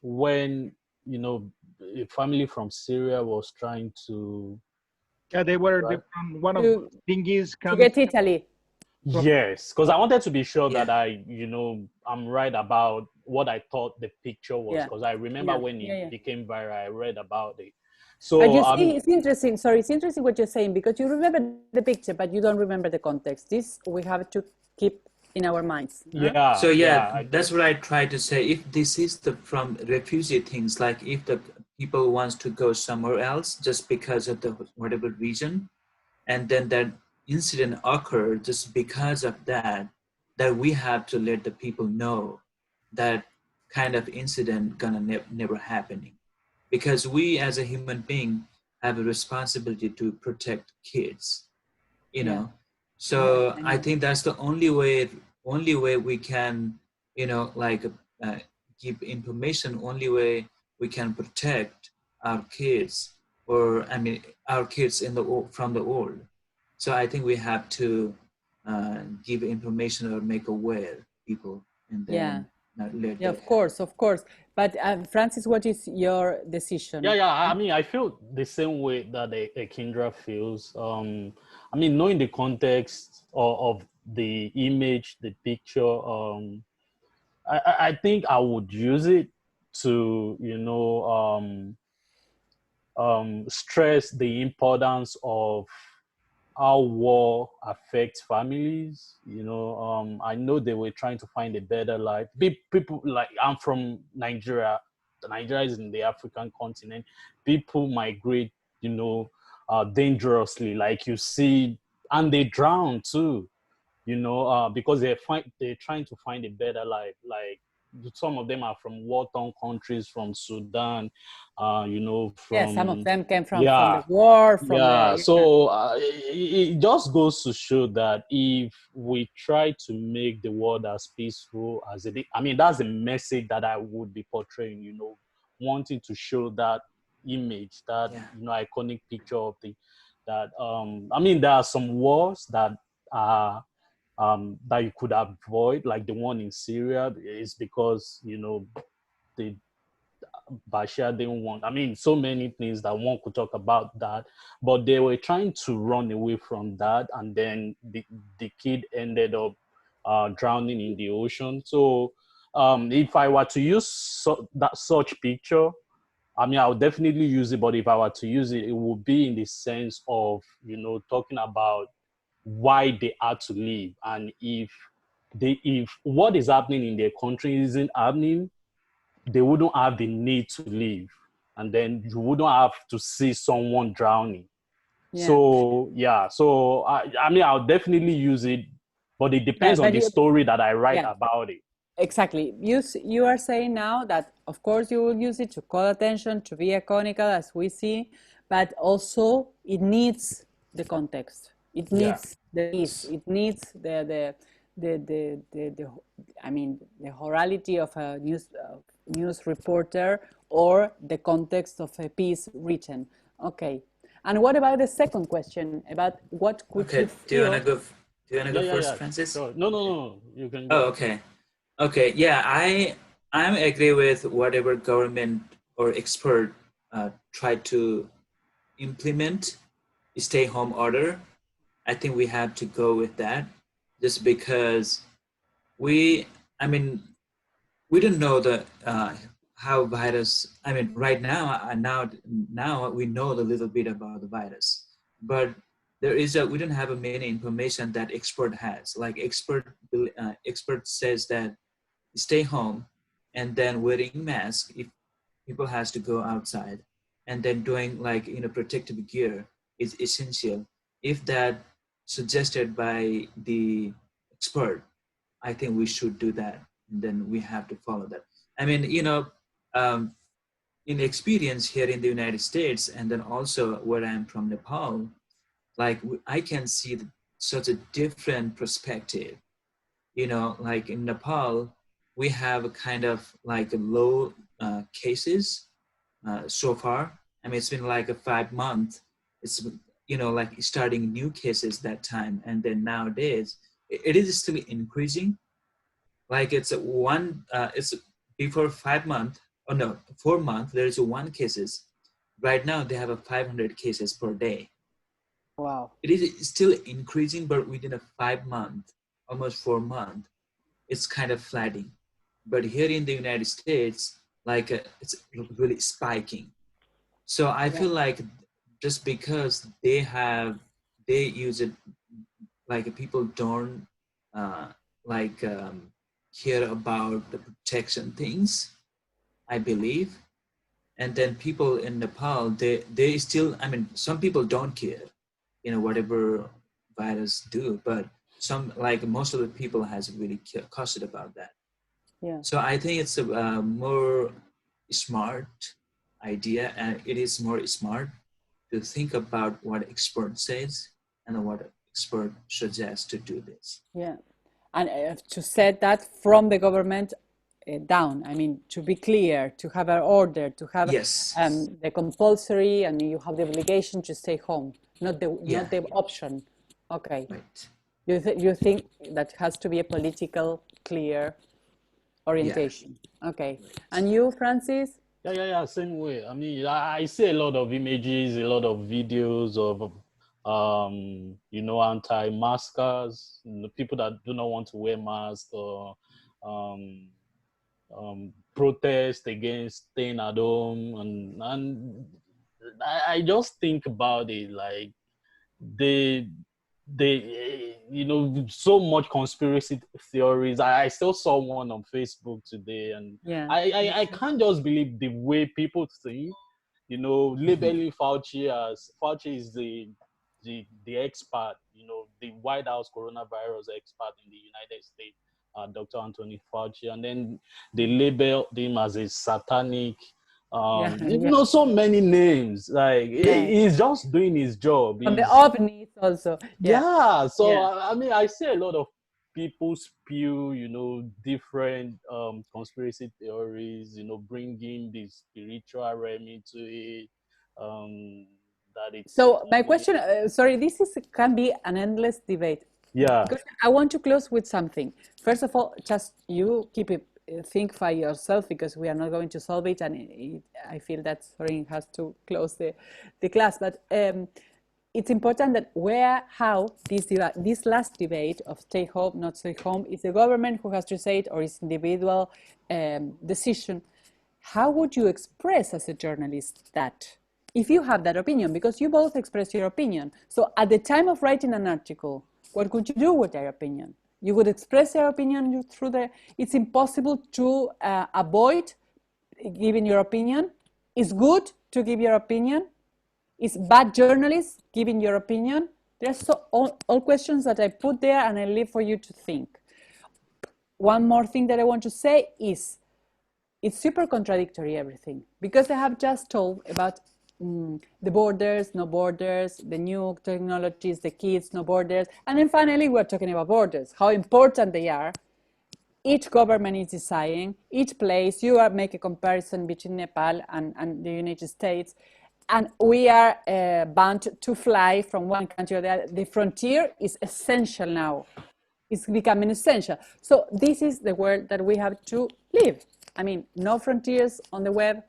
[SPEAKER 4] when you know a family from Syria was trying to,
[SPEAKER 1] Yeah, they were
[SPEAKER 4] right?
[SPEAKER 1] on one of
[SPEAKER 2] To,
[SPEAKER 1] those dinghies
[SPEAKER 2] to
[SPEAKER 1] coming
[SPEAKER 2] get Italy.
[SPEAKER 1] from.
[SPEAKER 4] Yes, because I wanted to be sure
[SPEAKER 3] yeah.
[SPEAKER 4] that I'm right about what I thought the picture was.
[SPEAKER 2] Yeah,
[SPEAKER 4] Because I remember
[SPEAKER 2] yeah,
[SPEAKER 4] when
[SPEAKER 2] yeah,
[SPEAKER 4] it
[SPEAKER 2] yeah.
[SPEAKER 4] became viral, I read about it.
[SPEAKER 2] But
[SPEAKER 4] So
[SPEAKER 2] you see, it's interesting. Sorry, it's interesting what you're saying because you remember the picture, but you don't remember the context. This we have to keep in our minds. Huh?
[SPEAKER 3] So
[SPEAKER 4] yeah,
[SPEAKER 3] yeah,
[SPEAKER 4] I
[SPEAKER 3] that's
[SPEAKER 4] get.
[SPEAKER 3] what I try to say. If this is the from refugee things, like if the people wants to go somewhere else just because of the whatever reason, and then that incident occurred just because of that, that we have to let the people know that kind of incident gonna never happening, because we as a human being have a responsibility to protect kids, you
[SPEAKER 2] Yeah,
[SPEAKER 3] know.
[SPEAKER 2] yeah,
[SPEAKER 3] So
[SPEAKER 2] I
[SPEAKER 3] I
[SPEAKER 2] know.
[SPEAKER 3] think that's the only way we can, you know, like give information, only way we can protect our kids, or I mean our kids in the from the world. So I think we have to give information or make aware people, and
[SPEAKER 2] Yeah,
[SPEAKER 3] then let
[SPEAKER 2] yeah,
[SPEAKER 3] that
[SPEAKER 2] of
[SPEAKER 3] happen.
[SPEAKER 2] course, of course. But Francis, what is your
[SPEAKER 4] Yeah,
[SPEAKER 2] decision?
[SPEAKER 4] yeah. I mean, I feel the same way that a Kindra feels. I mean, knowing the context of the image, the picture, I think I would use it to, stress the importance of how war affects families. I know they were trying to find a better life. People, like, I'm from Nigeria. Nigeria is in the African continent. People migrate, dangerously, like you see, and they drown too. Because they're trying to find a better life. Like, some of them are from war-torn countries, from Sudan,
[SPEAKER 2] Yeah, some of
[SPEAKER 4] from,
[SPEAKER 2] them came from the
[SPEAKER 4] yeah,
[SPEAKER 2] war, from
[SPEAKER 4] yeah.
[SPEAKER 2] the yeah.
[SPEAKER 4] So it just goes to show that if we try to make the world as peaceful as it is, I mean, that's the message that I would be portraying, wanting to show that image, that,
[SPEAKER 3] Yeah,
[SPEAKER 4] iconic picture of that, I mean, there are some wars that are, that you could avoid, like the one in Syria, is because, the Bashir didn't want. I mean, so many things that one could talk about that, but they were trying to run away from that, and then the kid ended up drowning in the ocean. So, if I were to use that such picture, I mean, I would definitely use it. But if I were to use it, it would be in the sense of, talking about why they had to leave, and if what is happening in their country isn't happening, they wouldn't have the need to leave, and then you wouldn't have to see someone drowning.
[SPEAKER 2] Yeah.
[SPEAKER 4] So yeah, so I mean, I'll definitely use it, but it
[SPEAKER 2] Yeah,
[SPEAKER 4] depends on
[SPEAKER 2] but
[SPEAKER 4] the
[SPEAKER 2] you,
[SPEAKER 4] story that I write
[SPEAKER 2] yeah,
[SPEAKER 4] about it.
[SPEAKER 2] exactly. You are saying now that, of course, you will use it to call attention, to be iconical, as we see, but also it needs the context. It
[SPEAKER 4] Yeah,
[SPEAKER 2] needs the piece. It needs the I mean, the horality of a news reporter or the context of a piece written. Okay. And what about the second question about what could you
[SPEAKER 3] okay, do you want to
[SPEAKER 2] feel?
[SPEAKER 3] go,
[SPEAKER 4] yeah, yeah,
[SPEAKER 3] first,
[SPEAKER 4] yeah.
[SPEAKER 3] Francis?
[SPEAKER 4] Sure. No, no, no. You can
[SPEAKER 3] Oh,
[SPEAKER 4] go.
[SPEAKER 3] okay. Okay, yeah, I agree with whatever government or expert try to implement stay home order. I think we have to go with that, just because we, I mean, we don't know the how virus. I mean, right now, now we know a little bit about the virus, but we don't have a many information that expert has. Like expert says that stay home, and then wearing mask if people has to go outside, and then doing like protective gear is essential. If that suggested by the expert, I think we should do that, and then we have to follow that. I mean, um, in experience here in the United States, and then also where I'm from, Nepal, like I can see such a different perspective. Like in Nepal, we have a kind of like low cases so far. I mean, it's been like a 5 month. It's, you know, like starting new cases that time, and then nowadays it is still increasing. Like it's it's before 5 month, oh no, 4 month. There is one cases. Right now they have a 500 cases per day.
[SPEAKER 2] Wow.
[SPEAKER 3] It is still increasing, but within a 5 month, almost 4 month, it's kind of flattening. But here in the United States, like it's really spiking. So I
[SPEAKER 2] Yeah.
[SPEAKER 3] feel like just because they use it, like people don't uh, like care about the protection things, I believe. And then people in Nepal, they still, I mean, some people don't care, you know, whatever virus do, but some, like most of the people has really cautious about that.
[SPEAKER 2] Yeah.
[SPEAKER 3] So I think it's a more smart idea, and it is more smart to think about what expert says and what expert suggests to do this.
[SPEAKER 2] Yeah. And to set that from the government down. I mean, to be clear, to have an order, to have
[SPEAKER 3] Yes.
[SPEAKER 2] the compulsory, and you have the obligation to stay home,
[SPEAKER 3] Yeah.
[SPEAKER 2] not the option. Okay.
[SPEAKER 3] Right.
[SPEAKER 2] You think that has to be a political clear
[SPEAKER 3] Yeah.
[SPEAKER 2] orientation. Okay.
[SPEAKER 3] Right.
[SPEAKER 2] And you, Francis?
[SPEAKER 4] Yeah, same way. I mean, I see a lot of images, a lot of videos of, anti-maskers, people that do not want to wear masks, or um, protest against staying at home, and I just think about it like they so much conspiracy theories. I still saw one on Facebook today, and
[SPEAKER 2] Yeah.
[SPEAKER 4] I can't just believe the way people think, labeling Fauci as Fauci is the expert, the White House coronavirus expert in the United States, Dr. Anthony Fauci, and then they label him as a satanic,
[SPEAKER 2] Yeah. Yeah.
[SPEAKER 4] so many names. Like
[SPEAKER 2] Yeah.
[SPEAKER 4] he's just doing his job.
[SPEAKER 2] From the
[SPEAKER 4] He's
[SPEAKER 2] ovnis also. Yeah.
[SPEAKER 4] Yeah. So
[SPEAKER 2] Yeah.
[SPEAKER 4] I mean, I see a lot of people spew, different conspiracy theories, bringing the spiritual realm into it. Um, that it's
[SPEAKER 2] So my question, sorry, can be an endless debate
[SPEAKER 4] yeah.
[SPEAKER 2] because I want to close with something. First of all, just you keep it, think by yourself because we are not going to solve it, and I feel that Sorin has to close the class. But it's important that how this last debate of stay home, not stay home, is the government who has to say it or is individual decision. How would you express as a journalist that? If you have that opinion, because you both express your opinion. So at the time of writing an article, what could you do with your opinion? You would express your opinion through it's impossible to avoid giving your opinion. It's good to give your opinion. It's bad journalist giving your opinion. There's all questions that I put there and I leave for you to think. One more thing that I want to say is it's super contradictory, everything, because I have just told about the borders, no borders, the new technologies, the kids, no borders. And then finally, we're talking about borders, how important they are. Each government is deciding, each place, you are make a comparison between Nepal and the United States. And we are bound to fly from one country to the other. The frontier is essential now. It's becoming essential. So this is the world that we have to live. I mean, no frontiers on the web.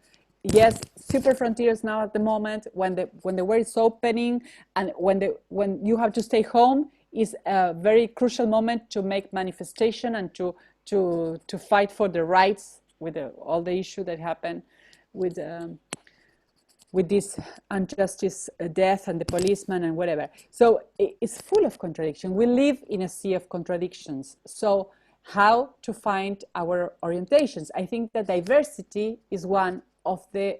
[SPEAKER 2] Yes, super frontiers now at the moment when the world is opening and when you have to stay home is a very crucial moment to make manifestation and to fight for the rights with all the issue that happened with this injustice, death, and the policeman and whatever. So it's full of contradiction. We live in a sea of contradictions. So how to find our orientations? I think that diversity is one of the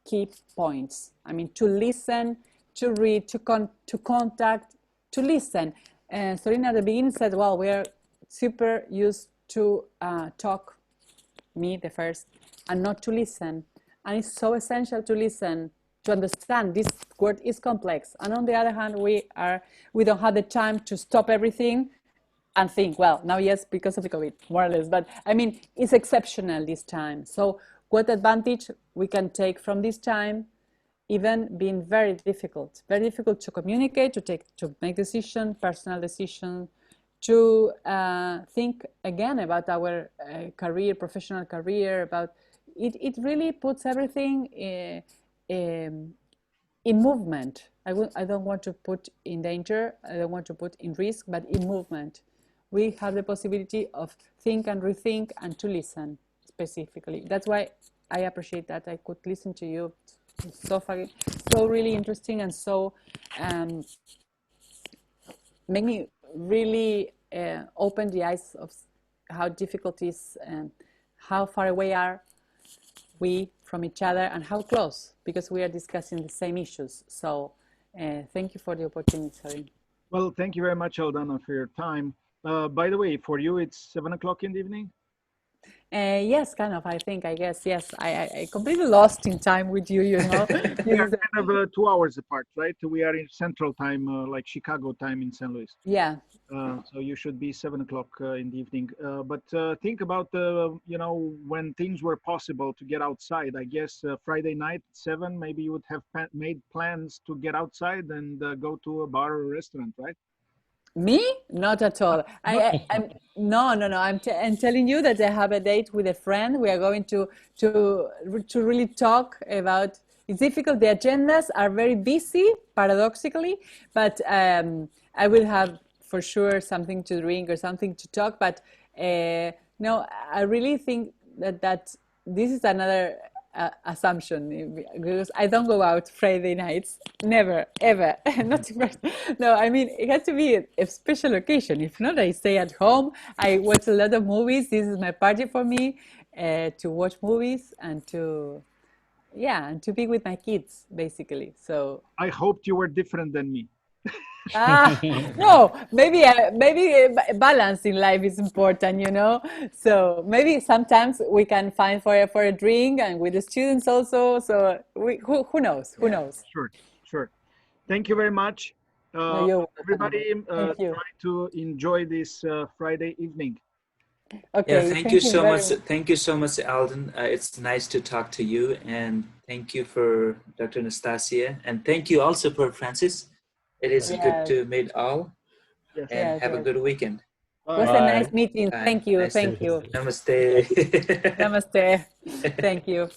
[SPEAKER 2] key points. I mean, to listen, to read, to contact, to listen. Sorina at the beginning said, well, we are super used to talk, me the first, and not to listen. And it's so essential to listen, to understand this word is complex. And on the other hand, we don't have the time to stop everything and think, well, now, yes, because of the COVID, more or less, but I mean, it's exceptional this time. So what advantage we can take from this time, even being very difficult to communicate, to make decision, personal decision, to think again about our career, professional career, about it. It really puts everything in movement. I don't want to put in danger, I don't want to put in risk, but in movement. We have the possibility of think and rethink and to listen specifically. That's why I appreciate that I could listen to you. So really interesting, and so make me really open the eyes of how difficult it is and how far away are we from each other and how close, because we are discussing the same issues. So thank you for the opportunity, Sarin.
[SPEAKER 1] Well, thank you very much, Aldana, for your time. By the way, for you, it's 7 o'clock in the evening?
[SPEAKER 2] Yes, kind of, I guess. Yes, I completely lost in time with you, you know.
[SPEAKER 1] We are kind of 2 hours apart, right? We are in Central Time, like Chicago time in St. Louis.
[SPEAKER 2] Yeah.
[SPEAKER 1] So you should be 7 o'clock in the evening. But think about, you know, when things were possible to get outside. I guess Friday night at 7, maybe you would have made plans to get outside and go to a bar or a restaurant, right?
[SPEAKER 2] Me? Not at all. I'm no. I'm telling you that I have a date with a friend. We are going to really talk about. It's difficult. The agendas are very busy, paradoxically, but I will have for sure something to drink or something to talk. But no, I really think that this is another assumption, because I don't go out Friday nights, never, ever. Not no, I mean, it has to be a special occasion. If not, I stay at home. I watch a lot of movies. This is my party for me, to watch movies and to be with my kids, basically. So
[SPEAKER 1] I hoped you were different than me.
[SPEAKER 2] no, maybe balance in life is important, you know. So maybe sometimes we can find for a drink and with the students also. So who knows? Who knows?
[SPEAKER 1] Sure. Thank you very much.
[SPEAKER 2] No, you're welcome.
[SPEAKER 1] Everybody,
[SPEAKER 2] Thank you.
[SPEAKER 1] try to enjoy this Friday evening.
[SPEAKER 2] Okay,
[SPEAKER 3] Yeah, thank you so much. Thank you so much, Alden. It's nice to talk to you, and thank you for Dr. Anastasia, and thank you also for Francis. It is good to meet all,
[SPEAKER 1] Yes.
[SPEAKER 3] and have a good weekend.
[SPEAKER 2] It was a nice meeting.
[SPEAKER 3] Bye.
[SPEAKER 2] Thank you.
[SPEAKER 3] Nice
[SPEAKER 2] Thank you.
[SPEAKER 3] Namaste.
[SPEAKER 2] Namaste. Thank you.